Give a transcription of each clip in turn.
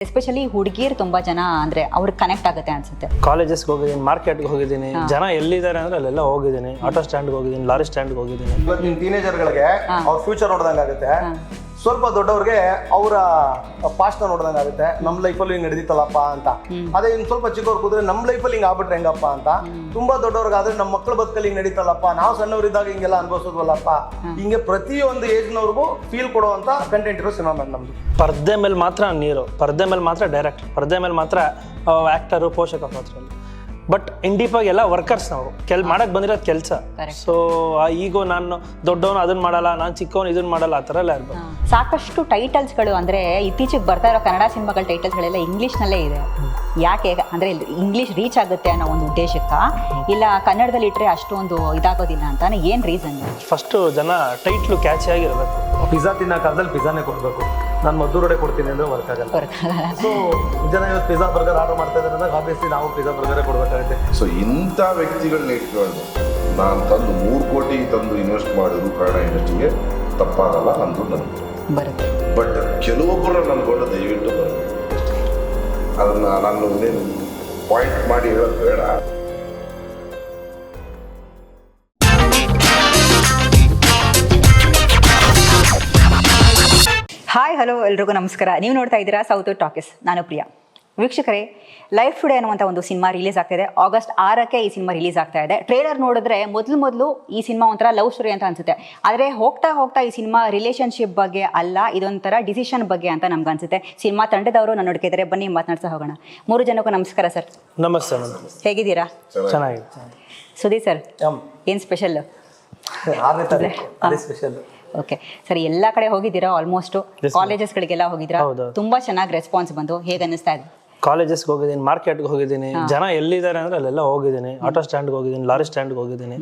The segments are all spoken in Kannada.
ಎಸ್ಪೆಷಲಿ ಹುಡುಗಿಯರು ತುಂಬಾ ಜನ ಅಂದ್ರೆ ಅವ್ರಿಗೆ ಕನೆಕ್ಟ್ ಆಗುತ್ತೆ ಅನ್ಸುತ್ತೆ. ಕಾಲೇಜಸ್ಗೆ ಹೋಗಿದ್ದೀನಿ, ಮಾರ್ಕೆಟ್ಗೆ ಹೋಗಿದ್ದೀನಿ, ಜನ ಎಲ್ಲಿದ್ದಾರೆ ಅಂದ್ರೆ ಅಲ್ಲೆಲ್ಲ ಹೋಗಿದ್ದೀನಿ. ಆಟೋ ಸ್ಟ್ಯಾಂಡ್ಗೆ ಹೋಗಿದ್ದೀನಿ, ಲಾರಿ ಸ್ಟ್ಯಾಂಡ್ಗೆ ಹೋಗಿದ್ದೀನಿ. ಇವತ್ತಿನ ಟೀನೇಜರ್ಗಳಿಗೆ ಅವ್ರ ಫ್ಯೂಚರ್ ನೋಡ್ದಂಗೆ ಆಗುತ್ತೆ. ಸ್ವಲ್ಪ ದೊಡ್ಡವ್ರಿಗೆ ಅವರ ಪಾಸ್ಟ್ ನೋಡ್ದಂಗೆ ಆಗುತ್ತೆ. ನಮ್ಮ ಲೈಫಲ್ಲಿ ಹಿಂಗೆ ನಡೆದಿತ್ತಲ್ಲಪ್ಪ ಅಂತ. ಅದೇ ಇನ್ನು ಸ್ವಲ್ಪ ಚಿಕ್ಕವ್ರು ಕೂತ್ರೆ ನಮ್ಮ ಲೈಫಲ್ಲಿ ಹಿಂಗೆ ಆಗ್ಬಿಟ್ರೆ ಹೆಂಗಪ್ಪ ಅಂತ. ತುಂಬಾ ದೊಡ್ಡವ್ರಿಗಾದ್ರೆ ನಮ್ಮ ಮಕ್ಕಳ ಬದುಕಲ್ಲಿ ಹಿಂಗೆ ನಡೀತಲ್ಲಪ್ಪ, ನಾವು ಸಣ್ಣವರಿದ್ದಾಗ ಹಿಂಗೆಲ್ಲ ಅನ್ಭವಿಸೋದ್ವಲ್ಲಪ್ಪ. ಹಿಂಗೆ ಪ್ರತಿಯೊಂದು ಏಜ್ನವ್ರಿಗೂ ಫೀಲ್ ಕೊಡುವಂತ ಕಂಟೆಂಟ್ ಇರೋ ಸಿನಿಮಾ ನಮ್ದು. ಪರ್ದೆ ಮೇಲೆ ಮಾತ್ರ ನೀರು, ಪರ್ದೆ ಮೇಲೆ ಮಾತ್ರ ಡೈರೆಕ್ಟ್, ಪರ್ದೆ ಮೇಲೆ ಮಾತ್ರ ಆ್ಯಕ್ಟರು, ಪೋಷಕ ಪಾತ್ರ. ಬಟ್ ಇಂಡೀಪಾಗಿ ಎಲ್ಲ ವರ್ಕರ್ಸ್ ನಾವು ಮಾಡಕ್ಕೆ ಬಂದಿರೋದು ಕೆಲಸ. ಸೊ ಈಗೋ ನಾನು ದೊಡ್ಡವನು ಅದನ್ನ ಮಾಡಲ್ಲ, ನಾನು ಚಿಕ್ಕವನು ಇದನ್ನ ಮಾಡಲ್ಲ, ಆ ಥರ ಎಲ್ಲ ಇರ್ಬೋದು. ಸಾಕಷ್ಟು ಟೈಟಲ್ಸ್ಗಳು ಅಂದ್ರೆ ಇತ್ತೀಚೆಗೆ ಬರ್ತಾ ಇರೋ ಕನ್ನಡ ಸಿನಿಮಾಗಳ ಟೈಟಲ್ಸ್ಗಳೆಲ್ಲ ಇಂಗ್ಲೀಷ್ನಲ್ಲೇ ಇದೆ. ಯಾಕೆ ಅಂದ್ರೆ ಇಂಗ್ಲೀಷ್ ರೀಚ್ ಆಗುತ್ತೆ ಅನ್ನೋ ಒಂದು ಉದ್ದೇಶಕ್ಕ, ಇಲ್ಲ ಕನ್ನಡದಲ್ಲಿ ಇಟ್ಟರೆ ಅಷ್ಟೊಂದು ಇದಾಗೋದಿಲ್ಲ ಅಂತ ಏನು ರೀಸನ್? ಫಸ್ಟು ಜನ ಟೈಟ್ಲು ಕ್ಯಾಚಿ ಆಗಿರಬೇಕು. ಪಿಜ್ಜಾ ತಿನ್ನೋ ಕಾಲದಲ್ಲಿ ಪಿಜ್ಜಾನೇ ಕೊಡಬೇಕು. ನಾನು ಮದ್ದೂರೊಡೆ ಕೊಡ್ತೀನಿ ಅಂದರೆ ವರ್ಕ್ ಆಗಲ್ಲ. ಸೊ ಜನ ಇವತ್ತು ಪಿಜ್ಜಾ ಬರ್ಗರ್ ಆರ್ಡರ್ ಮಾಡ್ತಾ ಇದ್ದಾರೆ ಅಂದಾಗ ಆಬ್ವಿಯಸ್ಲಿ ನಾವು ಪಿಜ್ಜಾ ಬರ್ಗರೇ ಕೊಡಬೇಕಾಗುತ್ತೆ. ಸೊ ಇಂಥ ವ್ಯಕ್ತಿಗಳನ್ನ ಇಟ್ಕೊಂಡು ನಾನು ತಂದು 3 ಕೋಟಿ ತಂದು ಇನ್ವೆಸ್ಟ್ ಮಾಡಿದ್ರು ಕನ್ನಡ ಇಂಡಸ್ಟ್ರಿಗೆ ತಪ್ಪಾಗಲ್ಲ ಅಂದು ನನಗೆ ಬರುತ್ತೆ. ಬಟ್ ಕೆಲವೊಬ್ಬರು ನನ್ಕೊಂಡು ದಯವಿಟ್ಟು ಬರಬೇಕು. ಅದನ್ನ ನಾನು ಪಾಯಿಂಟ್ ಮಾಡಿ ಹೇಳೋದು ಬೇಡ. ಹಾಯ್ ಹಲೋ ಎಲ್ರಿಗೂ ನಮಸ್ಕಾರ. ನೀವು ನೋಡ್ತಾ ಇದ್ದೀರಾ ಸೌತ್ ಟಾಕೀಸ್. ನಾನು ಪ್ರಿಯಾ. ವೀಕ್ಷಕರೇ, ಲೈಫ್ ಟುಡೇ ಅನ್ನುವಂಥ ಒಂದು ಸಿನಿಮಾ ರಿಲೀಸ್ ಆಗ್ತಾ ಇದೆ. ಆಗಸ್ಟ್ 6ಕ್ಕೆ ಈ ಸಿನಿಮಾ ರಿಲೀಸ್ ಆಗ್ತಾ ಇದೆ. ಟ್ರೇಲರ್ ನೋಡಿದ್ರೆ ಮೊದಲು ಈ ಸಿನಿಮಾ ಒಂಥರ ಲವ್ ಸ್ಟೋರಿ ಅಂತ ಅನ್ಸುತ್ತೆ. ಆದರೆ ಹೋಗ್ತಾ ಈ ಸಿನಿಮಾ ರಿಲೇಷನ್ಶಿಪ್ ಬಗ್ಗೆ ಅಲ್ಲ, ಇದೊಂಥರ ಡಿಸಿಷನ್ ಬಗ್ಗೆ ಅಂತ ನಮ್ಗೆ ಅನ್ಸುತ್ತೆ. ಸಿನಿಮಾ ತಂಡದವರು ನಾನು ನೋಡ್ಕಿದ್ದಾರೆ, ಬನ್ನಿ ಮಾತನಾಡ್ತಾ ಹೋಗೋಣ. 3 ಜನಕ್ಕೂ ನಮಸ್ಕಾರ ಸರ್. ನಮಸ್ತೆ ಮೇಡಮ್. ಹೇಗಿದ್ದೀರಾ? ಚೆನ್ನಾಗಿದೆ. ಸುದೀಪ್ ಸರ್, ಏನು ಸ್ಪೆಷಲ್? ಸ್ಪೆಷಲ್. ಓಕೆ ಸರ್, ಎಲ್ಲ ಕಡೆ ಹೋಗಿದ್ದೀರಾ, ಆಲ್ಮೋಸ್ಟ್ ಕಾಲೇಜಸ್ಗಳಿಗೆಲ್ಲ ಹೋಗಿದ್ದೀರಾ. ತುಂಬಾ ಚೆನ್ನಾಗಿ ರೆಸ್ಪಾನ್ಸ್ ಬಂದು, ಹೇಗೆ ಅನ್ನಿಸ್ತಾ ಇದೆ? ಕಾಲೇಜಸ್ಗೆ ಹೋಗಿದ್ದೀನಿ, ಮಾರ್ಕೆಟ್ಗೆ ಹೋಗಿದ್ದೀನಿ, ಜನ ಎಲ್ಲಿದ್ದಾರೆ ಅಂದ್ರೆ ಅಲ್ಲೆಲ್ಲ ಹೋಗಿದ್ದೀನಿ. ಆಟೋ ಸ್ಟ್ಯಾಂಡ್ಗೆ ಹೋಗಿದ್ದೀನಿ, ಲಾರಿ ಸ್ಟ್ಯಾಂಡ್ಗೆ ಹೋಗಿದ್ದೀನಿ.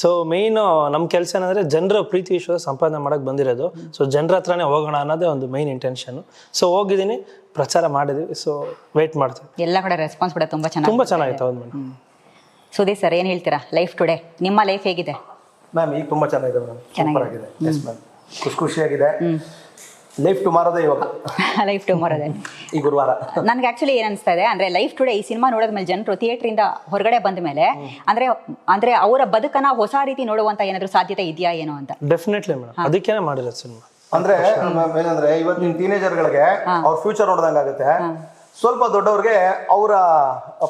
ಸೊ ಮೇಯ್ನು ನಮ್ಮ ಕೆಲಸ ಏನಂದ್ರೆ ಜನರ ಪ್ರೀತಿ ವಿಶ್ವಾಸ ಸಂಪಾದನೆ ಮಾಡಕ್ಕೆ ಬಂದಿರೋದು. ಸೊ ಜನರ ಹತ್ರನೇ ಹೋಗೋಣ ಅನ್ನೋದೇ ಒಂದು ಮೈನ್ ಇಂಟೆನ್ಷನ್. ಸೊ ಹೋಗಿದ್ದೀನಿ, ಪ್ರಚಾರ ಮಾಡಿದ್ವಿ. ಸೊ ವೇಟ್ ಮಾಡ್ತೀವಿ. ಎಲ್ಲ ಕಡೆ ರೆಸ್ಪಾನ್ಸ್ ಕೂಡ ತುಂಬಾ ಚೆನ್ನಾಗಿತ್ತು. ಹೌದು ಮೇಡಮ್. ಸುದೀಪ್ ಸರ್, ಏನು ಹೇಳ್ತೀರಾ? ಲೈಫ್ ಟುಡೇ ನಿಮ್ಮ ಲೈಫ್ ಹೇಗಿದೆ? ಮ್ಯಾಮ್ ಈಗ ತುಂಬ ಚೆನ್ನಾಗಿದೆ ಮೇಡಮ್, ಸೂಪರ್ ಆಗಿದೆ. ಎಸ್ ಮ್ಯಾಮ್, ಖುಷಿಯಾಗಿದೆ. ಲೈಫ್ ಟುಮಾರೋದೇ ಇವಾಗ. ಲೈಫ್ ಟುಮಾರೋದೇ ಈ ಗುರುವಾರ. ನನ್ಗೆ ಆಕ್ಚುಲಿ ಏನ್ ಅನಿಸ್ತಾ ಇದೆ ಅಂದ್ರೆ, ಲೈಫ್ ಟುಡೇ ಈ ಸಿನಿಮಾ ನೋಡಿದ್ಮೇಲೆ ಜನರು ಥಿಯೇಟ್ರಿಂದ ಹೊರಗಡೆ ಬಂದ ಮೇಲೆ ಅಂದ್ರೆ ಅವರ ಬದುಕನ್ನ ಹೊಸ ರೀತಿ ನೋಡುವಂತ ಏನಾದ್ರು ಸಾಧ್ಯತೆ ಇದೆಯಾ ಏನೋ ಅಂತ. ಡೆಫಿನೆಟ್ಲಿ ಮೇಡಮ್, ಅದಕ್ಕೇನೆ ಮಾಡಿರೋದು ಸಿನಿಮಾ. ಅಂದ್ರೆ ಏನಂದ್ರೆ ಇವತ್ತಿನ ಟೀನೇಜರ್ಗಳಿಗೆ ಅವ್ರ ಫ್ಯೂಚರ್ ನೋಡ್ದಂಗೆ ಆಗುತ್ತೆ. ಸ್ವಲ್ಪ ದೊಡ್ಡವ್ರಿಗೆ ಅವರ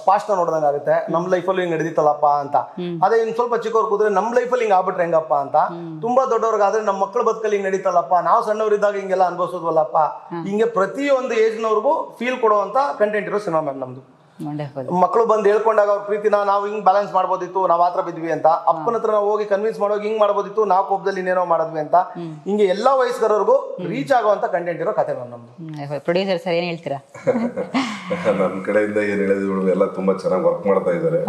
ಪಾಸ್ಟ್ ನೋಡ್ದಂಗೆ ಆಗುತ್ತೆ. ನಮ್ಮ ಲೈಫಲ್ಲಿ ಹಿಂಗೆ ನಡೆದಿತ್ತಲ್ಲಪ್ಪ ಅಂತ. ಅದೇ ಇನ್ನು ಸ್ವಲ್ಪ ಚಿಕ್ಕವ್ರು ಕೂತ್ರೆ ನಮ್ಮ ಲೈಫಲ್ಲಿ ಹಿಂಗೆ ಆಗ್ಬಿಟ್ರೆ ಹೆಂಗಪ್ಪ ಅಂತ. ತುಂಬಾ ದೊಡ್ಡವ್ರಿಗಾದ್ರೆ ನಮ್ಮ ಮಕ್ಕಳ ಬದುಕಲ್ಲಿ ಹಿಂಗೆ ನಡೀತಲ್ಲಪ್ಪ, ನಾವು ಸಣ್ಣವರಿದ್ದಾಗ ಹಿಂಗೆಲ್ಲ ಅನ್ಭವಿಸೋದ್ವಲ್ಲಪ್ಪ. ಹಿಂಗೆ ಪ್ರತಿಯೊಂದು ಏಜ್ನವ್ರಿಗೂ ಫೀಲ್ ಕೊಡುವಂತ ಕಂಟೆಂಟ್ ಇರೋ ಸಿನಿಮಾ ಮ್ಯಾಮ್ ನಮ್ದು. ಮಕ್ಕಳು ಬಂದು ಹೇಳ್ಕೊಂಡಾಗ ಅವ್ರ ಪ್ರೀತಿನ ನಾವು ಹಿಂಗ್ ಬ್ಯಾಲೆನ್ಸ್ ಮಾಡ್ಬೋದಿತ್ತು, ನಾವು ಆತರ ಬಿದ್ವಿ ಅಂತ. ಅಪ್ಪನ ಹತ್ರ ನಾವು ಹೋಗಿ ಕನ್ವಿನ್ಸ್ ಮಾಡೋಗಿ ಹಿಂಗ್ ಮಾಡ್ಬೋದಿತ್ತು, ನಾವು ಕೋಪದಲ್ಲಿ ಇನ್ನೇನೋ ಮಾಡಿದ್ವಿ ಅಂತ. ಹಿಂಗೆ ಎಲ್ಲಾ ವಯಸ್ಕರವರೆಗೂ ರೀಚ್ ಆಗುವಂತ ಕಂಟೆಂಟ್ ಇರೋ ಕಥೆ ಮ್ಯಾಮ್ ನಮ್ದು. ಪ್ರೊಡ್ಯೂಸರ್ ಸರ್, ಏನ್ ಹೇಳ್ತೀರಾ? ನನ್ನ ಕಡೆಯಿಂದ ಏನ್ ಹೇಳಿದ್ರು ಎಲ್ಲ ತುಂಬಾ ಚೆನ್ನಾಗಿ ವರ್ಕ್ ಮಾಡ್ತಾ ಇದ್ದಾರೆ.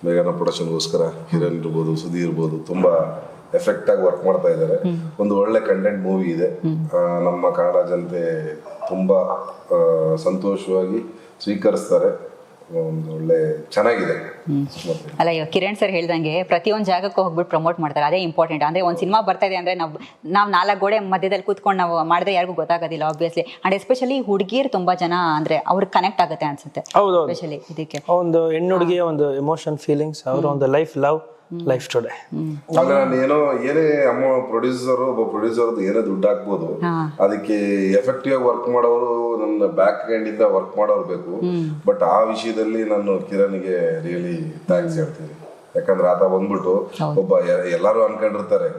ಬೇಗನ ಪ್ರೊಡಕ್ಷನ್ಗೋಸ್ಕರ ಹಿರನ್ ಇರ್ಬೋದು, ಸುಧೀರ್ ಇರ್ಬೋದು, ತುಂಬಾ ಎಫೆಕ್ಟ್ ಆಗಿ ವರ್ಕ್ ಮಾಡ್ತಾ ಇದ್ದಾರೆ. ಒಂದು ಒಳ್ಳೆ ಕಂಟೆಂಟ್ ಮೂವಿ ಇದೆ. ನಮ್ಮ ಕನ್ನಡ ಜನತೆ ತುಂಬಾ ಸಂತೋಷವಾಗಿ ಸ್ವೀಕರಿಸ್ತಾರೆ. ಒಂದು ಒಳ್ಳೆ ಚೆನ್ನಾಗಿದೆ. ಅಲ್ಲ, ಇವಾಗ ಕಿರಣ್ ಸರ್ ಹೇಳ್ದಂಗೆ ಪ್ರತಿಯೊಂದು ಜಾಗಕ್ಕೂ ಹೋಗ್ಬಿಟ್ಟು ಪ್ರಮೋಟ್ ಮಾಡ್ತಾರೆ, ಅದೇ ಇಂಪಾರ್ಟೆಂಟ್. ಅಂದ್ರೆ ಒಂದು ಸಿನಿಮಾ ಬರ್ತಾ ಇದೆ ಅಂದ್ರೆ ನಾವು 4 ಗೋಡೆ ಮಧ್ಯದಲ್ಲಿ ಕೂತ್ಕೊಂಡು ನಾವು ಮಾಡಿದ್ರೆ ಯಾರಿಗೂ ಗೊತ್ತಾಗೋದಿಲ್ಲ ಆಬ್ವಿಯಸ್ಲಿ. ಅಂಡ್ ಎಸ್ಪೆಷಲಿ ಹುಡುಗಿಯರು ತುಂಬಾ ಜನ ಅಂದ್ರೆ ಅವ್ರಿಗೆ ಕನೆಕ್ಟ್ ಆಗುತ್ತೆ ಅನ್ಸುತ್ತೆ. ಎಸ್ಪೆಷಲಿ ಇದಕ್ಕೆ ಒಂದು ಹೆಣ್ಣು ಹುಡುಗಿಯ ಒಂದು ಎಮೋಷನ್, ಫೀಲಿಂಗ್ಸ್, ಅವರ ಒಂದು ಲೈಫ್, ಲವ್, ಲೈಫ್ ಟುಡೇ. ಅಂದ್ರೆ ನಾನು ಏನೇ ಪ್ರೊಡ್ಯೂಸರ್, ಒಬ್ಬ ಪ್ರೊಡ್ಯೂಸರ್ ಏನೇ ದುಡ್ಡು ಹಾಕ್ಬೋದು, ಅದಕ್ಕೆ ಎಫೆಕ್ಟಿವ್ ಆಗಿ ವರ್ಕ್ ಮಾಡೋರು ನನ್ನ ಬ್ಯಾಕ್ ಹ್ಯಾಂಡ್ ಇಂದ ವರ್ಕ್ ಮಾಡೋರು ಬೇಕು. ಬಟ್ ಆ ವಿಷಯದಲ್ಲಿ ನಾನು ಕಿರಣ್ಗೆ ರಿಯಲಿ ಥ್ಯಾಂಕ್ಸ್ ಹೇಳ್ತೀನಿ. ಯಾಕಂದ್ರೆ ಆತ ಬಂದ್ಬಿಟ್ಟು ಒಬ್ಬ ಎಲ್ಲಾರು ಅನ್ಕೊಂಡಿರ್ತಾರೆ,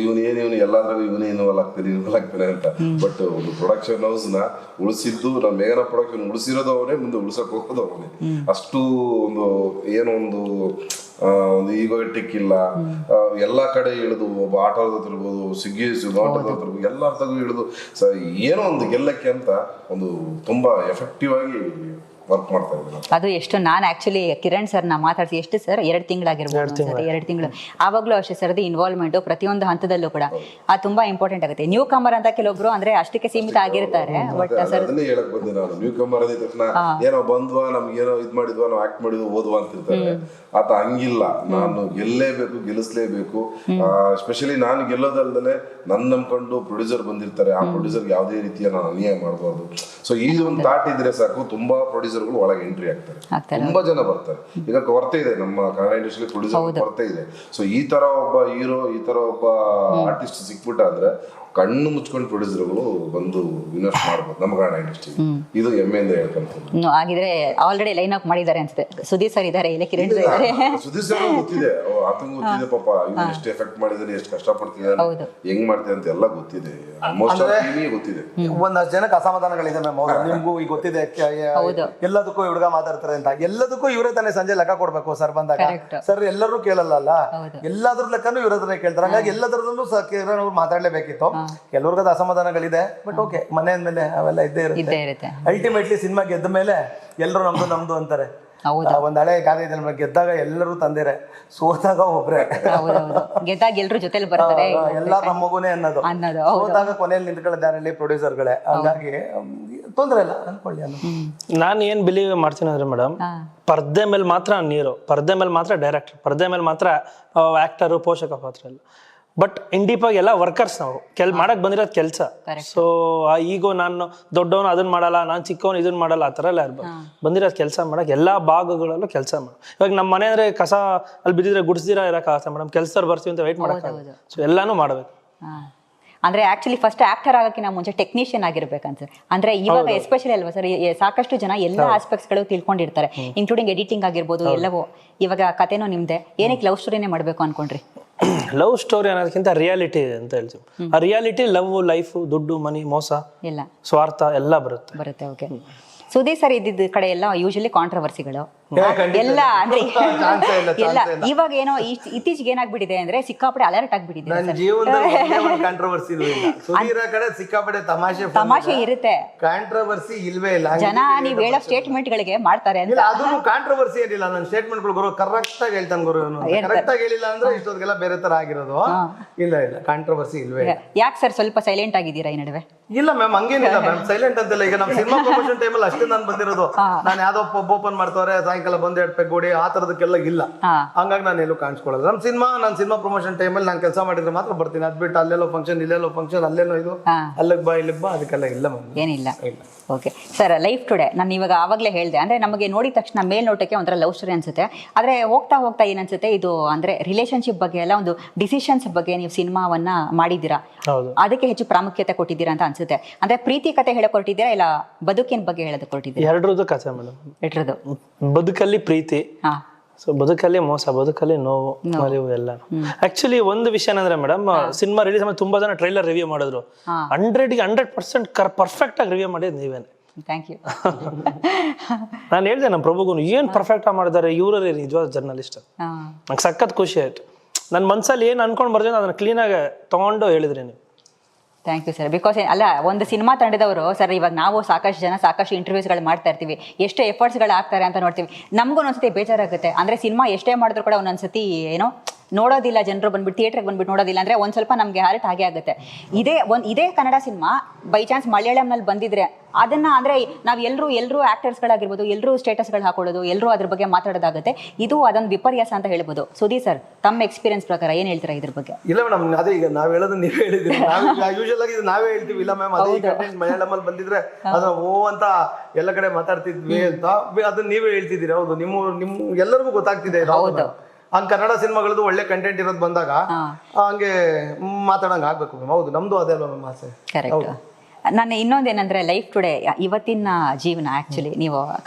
ಇವನು ಎಲ್ಲಾದ್ರಾಗ ಇವನೇ ಇನ್ವಾಲ್ವ್ ಆಗ್ತಾನೆ ಅಂತ. ಬಟ್ ಒಂದು ಪ್ರೊಡಕ್ಷನ್ ಹೌಸ್ ನ ಉಳಿಸಿದ್ದು, ನಮ್ಮ ಮೇಘನ ಪ್ರೊಡಕ್ಷನ್ ಉಳಿಸಿರೋದು ಅವನೇ, ಮುಂದೆ ಉಳಿಸಕ್ ಹೋಗೋದು ಅವನೇ. ಅಷ್ಟು ಒಂದು ಈಗೋಟಿಕ್ ಇಲ್ಲ. ಎಲ್ಲಾ ಕಡೆ ಇಳಿದು, ಒಬ್ಬ ಆಟೋದ ಹತ್ರ ಇರ್ಬೋದು, ಸ್ವಿಗ್ಗಿ ಆಟೋದ ಹತ್ರ ಇರ್ಬೋದು, ಎಲ್ಲಾರ್ದಾಗೂ ಇಳಿದು ಏನೋ ಒಂದು ಗೆಲ್ಲಕ್ಕೆ ಅಂತ ಒಂದು ತುಂಬಾ ಎಫೆಕ್ಟಿವ್ ಆಗಿ ವರ್ಕ್ ಮಾಡ್ತಾ ಇದ್ದೀನಿ. ಅದು ಎಷ್ಟು ನಾನು ಆಕ್ಚುಲಿ ಕಿರಣ್ ಸರ್ನ ಮಾತಾಡ್ಸಿ ಎಷ್ಟು ಸರ್ 2 ತಿಂಗಳಾಗಿರ್ಬೋದು 2 ತಿಂಗಳು ಆವಾಗಲೂ ಅಷ್ಟೇ ಸರ್ದು ಇನ್ವಾಲ್ವ್ಮೆಂಟು ಪ್ರತಿಯೊಂದು ಹಂತದಲ್ಲೂ ಕೂಡ ಅದು ತುಂಬಾ ಇಂಪಾರ್ಟೆಂಟ್ ಆಗುತ್ತೆ. ನ್ಯೂ ಕಮರ್ ಅಂತ ಕೆಲವೊಬ್ರು ಅಂದ್ರೆ ಅಷ್ಟಕ್ಕೆ ಸೀಮಿತ ಆಗಿರ್ತಾರೆ. ಬಟ್ ಸರ್ ಅದನ್ನೇ ಹೇಳಕ್ ಬಂದೆ ನಾನು, ನ್ಯೂ ಕಮರ್ ಅಂದ ತಕ್ಷಣ ಏನೋ ಬಂದ್ವಾ ನಮ್ಗೆ ಏನೋ ಇದ್ ಮಾಡಿದ್ವಾ ನಾವು ಆಕ್ಟ್ ಮಾಡಿದ್ವಿ ಓದ್ವಾ ಅಂತಿರ್ತಾರೆ. ಆತ ಹಂಗಿಲ್ಲ, ನಾನು ಗೆಲ್ಲೇಬೇಕು, ಗೆಲ್ಲಿಸ್ಲೇಬೇಕು. ಸ್ಪೆಷಲಿ ನಾನು ಗೆಲ್ಲೋದಲ್ದಲೆ ನನ್ನ ನಂಬ್ಕೊಂಡು ಪ್ರೊಡ್ಯೂಸರ್ ಬಂದಿರ್ತಾರೆ, ಆ ಪ್ರೊಡ್ಯೂಸರ್ಗೆ ಯಾವುದೇ ರೀತಿಯ ನಾನು ಅನ್ಯಾಯ ಮಾಡಬಾರ್ದು. ಸೊ ಈ ಒಂದು ಥಾಟ್ ಇದ್ರೆ ಸಾಕು, ತುಂಬಾ ಪ್ರೊಡ್ಯೂಸರ್ಗಳು ಒಳಗೆ ಎಂಟ್ರಿ ಆಗ್ತಾರೆ, ತುಂಬಾ ಜನ ಬರ್ತಾರೆ. ಈಗ ಕೊರತೆ ಇದೆ ನಮ್ಮ ಕನ್ನಡ ಇಂಡಸ್ಟ್ರಿ, ಪ್ರೊಡ್ಯೂಸರ್ ಕೊರತೆ ಇದೆ. ಸೊ ಈ ತರ ಒಬ್ಬ ಹೀರೋ, ಈ ತರ ಒಬ್ಬ ಆರ್ಟಿಸ್ಟ್ ಸಿಕ್ಬಿಟ್ಟ ಅಂದ್ರೆ ಕಣ್ಣು ಮುಚ್ಕೊಂಡು ಪ್ರೊಡ್ಯೂಸರ್ಗಳು ಬಂದು ಇನ್ವೆಸ್ಟ್ ಮಾಡ್ಬೋದು ನಮ್ಮ ಕನ್ನಡ ಇಂಡಸ್ಟ್ರಿ. ಇದು ಹೆಮ್ಮೆಯಿಂದ ಹೇಳ್ಕೊಂತೀನಿ. ಆಗಿದ್ರೆ ಆಲ್ರೆಡಿ ಲೈನ್ ಅಪ್ ಮಾಡಿದ್ದಾರೆ ಅನ್ಸುತ್ತೆ. ಸುದೀಪ್ ಸರ್ ಇದಾರೆ, ಇಲ್ಲ ಕಿರಣ್ ಸರ್ ಇದಾರೆ. ಸುದೀಪ್ ಸರ್ ಗೊತ್ತಿದೆ, ಆತಂಕ ಗೊತ್ತಿದೆ ಪಾಪ, ಇವ್ನು ಎಷ್ಟು ಎಫೆಕ್ಟ್ ಮಾಡಿದ್ರೆ, ಎಷ್ಟು ಕಷ್ಟ ಪಡ್ತಿದ್ದಾರೆ, ಹೆಂಗ್ ಮಾಡ್ತಾರೆ ಅಂತ ಎಲ್ಲ ಗೊತ್ತಿದೆ. ಮೋಸ್ಟ್ ಆಫ್ ಟೀಮಿಗೆ ಗೊತ್ತಿದೆ. ಒಂದಷ್ಟು ಜನಕ್ಕೆ ಅಸಮಾಧಾನಗಳಿದೆ ಮ್ಯಾಮ್. ನಿಮ್ಗೂ ಈಗ ಗೊತ್ತಿದೆ ಎಲ್ಲದಕ್ಕೂ ಹುಡುಗ ಮಾತಾಡ್ತಾರೆ ಅಂತ. ಎಲ್ಲದಕ್ಕೂ ಇವರೇ ತಾನೇ ಸಂಜೆ ಲೆಕ್ಕ ಕೊಡ್ಬೇಕು ಸರ್ ಬಂದಾಗ. ಸರ್ ಎಲ್ಲರೂ ಕೇಳಲ್ಲ, ಎಲ್ಲಾದ್ರ ಲೆಕ್ಕನೂ ಇವ್ರ ಹತ್ರನೇ ಕೇಳ್ತಾರೆ. ಹಂಗಾಗಿ ಎಲ್ಲದ್ರಲ್ಲೂ ಕಿರಣ್ ಅವ್ರು ಮಾತಾಡ್ಲೇಬೇಕಿತ್ತು. ಕೆಲವ್ರಿಗೆ ಅದು ಅಸಮಾಧಾನಗಳಿದೆ, ಬಟ್ ಓಕೆ, ಮನೆ ಅಂದ್ಮೇಲೆ ಅವೆಲ್ಲ ಇದ್ದೇ ಇರುತ್ತೆ. ಅಲ್ಟಿಮೇಟ್ಲಿ ಸಿನಿಮಾ ಗೆದ್ದ ಮೇಲೆ ಎಲ್ಲರೂ ನಮ್ದು ಅಂತಾರೆ. ಒಂದ್ ಹಳೆ ಗಾದೆ ಇದೆ, ಗೆದ್ದಾಗ ಎಲ್ಲರೂ ತಂದಿರೆ, ಸೋತಾಗ ಒಬ್ರೆ. ಗೆದ್ದಾಗ ಎಲ್ಲರೂ ಜೊತೆಲಿ ಬರ್ತಾರೆ, ಎಲ್ಲಾರು ನಮ್ಮ ಮಗುನೇ ಅನ್ನೋದು. ಸೋತಾಗ ಕೊನೆಯಲ್ಲಿ ನಿಂತ್ಕೊಳ್ಳೋದಾರಲ್ಲಿ ಪ್ರೊಡ್ಯೂಸರ್ಗಳೇ. ಹಂಗಾಗಿ ತೊಂದ್ರೆ ಇಲ್ಲ ಅನ್ಕೊಳ್ಳಿ. ನಾನು ಏನ್ ಬಿಲೀವ್ ಮಾಡ್ತೀನಿ ಅಂದ್ರೆ ಮೇಡಮ್, ಪರ್ದೆ ಮೇಲೆ ಮಾತ್ರ ನೀರು, ಪರ್ದೆ ಮೇಲೆ ಮಾತ್ರ ಡೈರೆಕ್ಟರ್, ಪರ್ದೆ ಮೇಲೆ ಮಾತ್ರ ಆಕ್ಟರು, ಪೋಷಕ ಪಾತ್ರ ಇಲ್ಲ. ಬಟ್ ಇಂಡಿಪಾಗಿ ಎಲ್ಲ ವರ್ಕರ್ಸ್ ನಾವು ಮಾಡಕ್ ಬಂದಿರೋದು ಕೆಲಸ. ಸೊ ಈಗೋ ನಾನು ದೊಡ್ಡವನು ಅದನ್ನ ಮಾಡಲ್ಲ, ನಾನು ಚಿಕ್ಕವನು ಇದನ್ನ ಮಾಡಲ್ಲ, ಆ ಥರ ಎಲ್ಲ ಇರ್ಬೋದು. ಬಂದಿರೋದು ಕೆಲಸ ಮಾಡಕ್ ಎಲ್ಲಾ ಭಾಗಗಳಲ್ಲೂ ಕೆಲಸ ಮಾಡ. ಇವಾಗ ನಮ್ಮ ಮನೆ ಅಂದ್ರೆ ಕಸ ಅಲ್ಲಿ ಬಿದ್ದಿದ್ರೆ ಗುಡಿಸ್ದಿರ ಇರಕ್ಕಾಗತ್ತೆ ಮೇಡಮ್, ಕೆಲ್ಸದವ್ರು ಬರ್ತೀವಿ ಅಂತ ವೆಯ್ಟ್ ಮಾಡಕ್ಕಾಗಲ್ಲ. ಸೊ ಎಲ್ಲಾನು ಮಾಡ್ಬೇಕು. ಅಂದ್ರೆ ಆಕ್ಚುಲಿ ಫಸ್ಟ್ ಆಕ್ಟರ್ ಆಗೋಕ್ಕಿಂತ ಮುಂಚೆ ಟೆಕ್ನಿಷಿಯನ್ ಆಗಿರ್ಬೇಕಂತ. ಅಂದ್ರೆ ಇವಾಗ ಎಸ್ಪೆಷಲಿ ಅಲ್ವಾ ಸರ್, ಸಾಕಷ್ಟು ಜನ ಎಲ್ಲ ಆಸ್ಪೆಕ್ಟ್ಸ್ ಗಳು ತಿಳ್ಕೊಂಡಿರ್ತಾರೆ, ಇನ್ಕ್ಲೂಡಿಂಗ್ ಎಡಿಟಿಂಗ್ ಆಗಿರ್ಬೋದು ಎಲ್ಲವೂ. ಇವಾಗ ಕಥೆನೂ ನಿಮ್ದೆ, ಏನಕ್ಕೆ ಲವ್ ಸ್ಟೋರಿನೇ ಮಾಡ್ಬೇಕು ಅನ್ಕೊಂಡ್ರಿ? ಲವ್ ಸ್ಟೋರಿ ಅನ್ನೋದಕ್ಕಿಂತ ರಿಯಾಲಿಟಿ ಅಂತ ಹೇಳ್ತೀವಿ. ಆ ರಿಯಾಲಿಟಿ ಲವ್, ಲೈಫ್, ದುಡ್ಡು, ಮನಿ, ಮೋಸ, ಎಲ್ಲ ಸ್ವಾರ್ಥ ಎಲ್ಲ ಬರುತ್ತೆ. ಓಕೆ, ಸುದೀಪ್ ಸರ್ ಇದ್ದಿದ್ದ ಕಡೆ ಎಲ್ಲ ಯೂಶಲಿ ಕಾಂಟ್ರವರ್ಸಿಗಳು ಎಲ್ಲ, ಅಂದ್ರೆ ಎಲ್ಲ. ಇವಾಗ ಏನೋ ಇತ್ತೀಚೆಗೆ ಏನಾಗ್ಬಿಟ್ಟಿದೆ ಅಂದ್ರೆ ಸಿಕ್ಕಾಪಡೆ ಅಲರ್ಟ್ ಆಗ್ಬಿಟ್ಟಿದೆ. ನನ್ನ ಜೀವನದಲ್ಲಿ ಕಾಂಟ್ರವರ್ಸಿ ಇಲ್ಲ. ಸುಧೀರ ಕಡೆ ಸಿಕ್ಕಾಪಡೆ ತಮಾಷೆ ಇರುತ್ತೆ, ಕಾಂಟ್ರವರ್ಸಿ ಇಲ್ವೇ ಇಲ್ಲ. ಜನ ನೀವ್ ಹೇಳೋ ಸ್ಟೇಟ್ಮೆಂಟ್ ಗಳಿಗೆ ಮಾಡ್ತಾರೆ ಅಂತ. ಅದನ್ನು ಕಾಂಟ್ರವರ್ಸಿ ಏನಿಲ್ಲ. ನನ್ನ ಸ್ಟೇಟ್ಮೆಂಟ್ ಗಳು ಕರೆಕ್ಟ್ ಆಗಿ ಹೇಳ್ತಾನೆ ಗುರು. ಕರೆಕ್ಟ್ ಆಗಿ ಹೇಳಿಲ್ಲ ಅಂದ್ರೆ ಇಷ್ಟೊತ್ತಿಗೆಲ್ಲ ಬೇರೆ ತರ ಆಗಿರೋದು. ಇಲ್ಲ ಕಾಂಟ್ರವರ್ಸಿ ಇಲ್ವೇ. ಯಾಕೆ ಸರ್ ಸ್ವಲ್ಪ ಸೈಲೆಂಟ್ ಆಗಿದ್ದೀರಾ ಈ ನಡುವೆ? ಇಲ್ಲ ಮ್ಯಾಮ್, ಹಂಗೇನಿಲ್ಲ ಮ್ಯಾಮ್, ಸೈಲೆಂಟ್ ಅಂತಿಲ್ಲ. ಈಗ ನಮ್ಮ ಸಿನಿಮಾ ಪ್ರಮೋಷನ್ ಟೈಮಲ್ಲಿ ಅಷ್ಟೇ ನಾನು ಬಂದಿರೋದು. ನಾನು ಯಾವ್ದೋ ಪಬ್ ಓಪನ್ ಮಾಡ್ತವ್ರೆ, ಸಾಯಂಕಾಲ ಬಂದು 2 ಪೆಗ್ ಗೋಡಿ, ಆ ತರದಕ್ಕೆಲ್ಲ ಇಲ್ಲ. ಹಂಗಾಗಿ ನಾನು ಎಲ್ಲೂ ಕಾಣಿಸ್ಕೊಳ್ಳೋದು. ನನ್ನ ಸಿನಿಮಾ ಪ್ರಮೋಷನ್ ಟೈಮಲ್ಲಿ ನಾನು ಕೆಲಸ ಮಾಡಿದ್ರೆ ಮಾತ್ರ ಬರ್ತೀನಿ. ಅದ್ ಬಿಟ್ಟು ಅಲ್ಲೆಲ್ಲೋ ಫಂಕ್ಷನ್, ಇಲ್ಲೆಲ್ಲೋ ಫಂಕ್ಷನ್, ಅಲ್ಲೇನೋ ಇದು, ಅಲ್ಲಿಗೆ ಬಾ ಇಲ್ಲಿಗೆ ಬಾ, ಅದಕ್ಕೆಲ್ಲ ಇಲ್ಲ ಮ್ಯಾಮ್, ಏನಿಲ್ಲ. ಓಕೆ ಸರ್, ಲೈಫ್ ಟುಡೇ ನಾನು ಇವಾಗ ಆವಾಗಲೇ ಹೇಳಿದೆ, ಅಂದ್ರೆ ನಮಗೆ ನೋಡಿದ ತಕ್ಷಣ ಮೇಲ್ನೋಟಕ್ಕೆ ಒಂಥರ ಲವ್ ಸ್ಟೋರಿ ಅನ್ಸುತ್ತೆ. ಆದ್ರೆ ಹೋಗ್ತಾ ಹೋಗ್ತಾ ಏನನ್ಸುತ್ತೆ, ಇದು ಅಂದ್ರೆ ರಿಲೇಶನ್ಶಿಪ್ ಬಗ್ಗೆ ಎಲ್ಲ, ಒಂದು ಡಿಸಿಷನ್ಸ್ ಬಗ್ಗೆ ನೀವು ಸಿನಿಮಾವನ್ನ ಮಾಡಿದ್ದೀರಾ, ಅದಕ್ಕೆ ಹೆಚ್ಚು ಪ್ರಾಮುಖ್ಯತೆ ಕೊಟ್ಟಿದ್ದೀರಾ ಅಂತ ಅನ್ಸುತ್ತೆ. ಅಂದ್ರೆ ಪ್ರೀತಿ ಕತೆ ಹೇಳಕ್ ಹೊರಟಿದ್ದೀರಾ, ಇಲ್ಲ ಬದುಕಿನ ಬಗ್ಗೆ ಹೇಳೋದಕ್ಕೆ ಹೊರಟಿದ್ದೀರಾ? ಎರಡರದ್ದು ಕಥೆ ಮೇಡಮ್. ಎರಡರದ್ದು. ಬದುಕಲ್ಲಿ ಪ್ರೀತಿ, ಸೊ ಬದುಕಲ್ಲಿ ಮೋಸ, ಬದುಕಲ್ಲಿ ನೋವು, ಮರೆವು ಎಲ್ಲ. ಆಕ್ಚುಲಿ ಒಂದು ವಿಷಯ ಏನಂದ್ರೆ ಮೇಡಮ್, ಸಿನಿಮಾ ರಿಲೀಸ್ ಆದ್ಮೇಲೆ ತುಂಬಾ ಜನ ಟ್ರೈಲರ್ ರಿವ್ಯೂ ಮಾಡಿದ್ರು. 100% ಪರ್ಫೆಕ್ಟ್ ಆಗಿ ರಿವ್ಯೂ ಮಾಡಿದ್ ನೀವೇನೆ. Thank you. ನಾನು ಹೇಳ್ದೆ ನಮ್ಮ ಪ್ರಭುಗೂ, ಏನ್ ಪರ್ಫೆಕ್ಟ್ ಆಗಿ ಮಾಡಿದ್ದಾರೆ ಇವ್ರ ನಿಜವಾದ ಜರ್ನಲಿಸ್ಟ್. ನಂಗೆ ಸಖತ್ ಖುಷಿ ಆಯ್ತು. ನನ್ನ ಮನ್ಸಲ್ಲಿ ಏನ್ ಅನ್ಕೊಂಡ್ ಬರ್ತೀನಿ ಅದನ್ನ ಕ್ಲೀನ್ ಆಗಿ ತಗೊಂಡು ಹೇಳಿದ್ರಿ ನೀವು. Thank you sir. ಬಿಕಾಸ್ ಅಲ್ಲ, ಒಂದು ಸಿನಿಮಾ ತಂಡದವರು ಸರ್, ಇವಾಗ ನಾವು ಸಾಕಷ್ಟು ಜನ ಸಾಕಷ್ಟು ಇಂಟರ್ವ್ಯೂಸ್ಗಳು ಮಾಡ್ತಾ ಇರ್ತೀವಿ, ಎಷ್ಟು ಎಫರ್ಟ್ಸ್ಗಳು ಆಗ್ತಾರೆ ಅಂತ ನೋಡ್ತೀವಿ. ನಮಗೂ ಒಂದ್ಸತಿ ಬೇಜಾರಾಗುತ್ತೆ. ಅಂದ್ರೆ ಸಿನಿಮಾ ಎಷ್ಟೇ ಮಾಡಿದ್ರು ಕೂಡ ಒಂದೊಂದ್ಸತಿ ಏನೋ ನೋಡೋದಿಲ್ಲ, ಜನರು ಬಂದ್ಬಿಟ್ಟು ಥಿಯೇಟ್ರಿಗೆ ಬಂದ್ಬಿಟ್ಟು ನೋಡೋದಿಲ್ಲ ಅಂದ್ರೆ ಒಂದ್ ಸ್ವಲ್ಪ ನಮಗೆ ಹಾರ್ಟ್ ಹಾಗೆ ಆಗುತ್ತೆ. ಇದೇ ಕನ್ನಡ ಸಿನಿಮಾ ಬೈ ಚಾನ್ಸ್ ಮಲಯಾಳಂನಲ್ಲಿ ಬಂದಿದ್ರೆ ಅದನ್ನ ಅಂದ್ರೆ ನಾವ್ ಎಲ್ಲರೂ ಆಕ್ಟರ್ಸ್ಗಳಾಗಿರ್ಬೋದು, ಎಲ್ಲರೂ ಸ್ಟೇಟಸ್ಗಳು ಹಾಕೊಳ್ಳೋದು, ಎಲ್ಲರೂ ಅದ್ರ ಬಗ್ಗೆ ಮಾತಾಡೋದಾಗುತ್ತೆ. ಇದು ಅದೊಂದು ವಿಪರ್ಯಾಸ ಅಂತ ಹೇಳ್ಬೋದು. ಸುದೀಪ್ ಸರ್, ತಮ್ಮ ಎಕ್ಸ್ಪೀರಿಯನ್ಸ್ ಪ್ರಕಾರ ಏನ್ ಹೇಳ್ತೀರಾ ಇದ್ರ ಬಗ್ಗೆ? ಇಲ್ಲ ಮೇಡಮ್, ಅದೇ ಈಗ ನಾವ್ ಹೇಳೋದು ನೀವೇ ಹೇಳಿದ್ರಿ. ಯೂಶಲ್ ಆಗಿ ನಾವೇ ಹೇಳ್ತೀವಿ, ಇಲ್ಲ ಮ್ಯಾಮ್ ಅದೇ ಕಂಟೆಂಟ್ ಮಲಯಾಳಮಲ್ಲಿ ಬಂದಿದ್ರೆ ಅದನ್ನ ಓ ಅಂತ ಎಲ್ಲ ಕಡೆ ಮಾತಾಡ್ತಿದ್ವಿ ಅಂತ, ಅದನ್ನ ನೀವೇ ಹೇಳ್ತಿದ್ದೀರಿ. ಹೌದು, ನಿಮ್ಮ ಎಲ್ಲರಿಗೂ ಗೊತ್ತಾಗ್ತಿದೆ. ಹಂಗೆ ಕನ್ನಡ ಸಿನಿಮಾಗಳದ್ದು ಒಳ್ಳೆ ಕಂಟೆಂಟ್ ಇರೋದು ಬಂದಾಗ ಹಂಗೆ ಮಾತಾಡಂಗೆ ಆಗ್ಬೇಕು ಮ್ಯಾಮ್. ಹೌದು, ನಮ್ದು ಅದೇ ಅಲ್ವಾ ಮ್ಯಾಮ್ ಆಸೆ. ಕರೆಕ್ಟ್. ನನ್ನ ಇನ್ನೊಂದೇನಂದ್ರೆ, ಲೈಫ್ ಟುಡೇ ಇವತ್ತಿನ ಜೀವನ ಆ್ಯಕ್ಚುಲಿ ನೀವು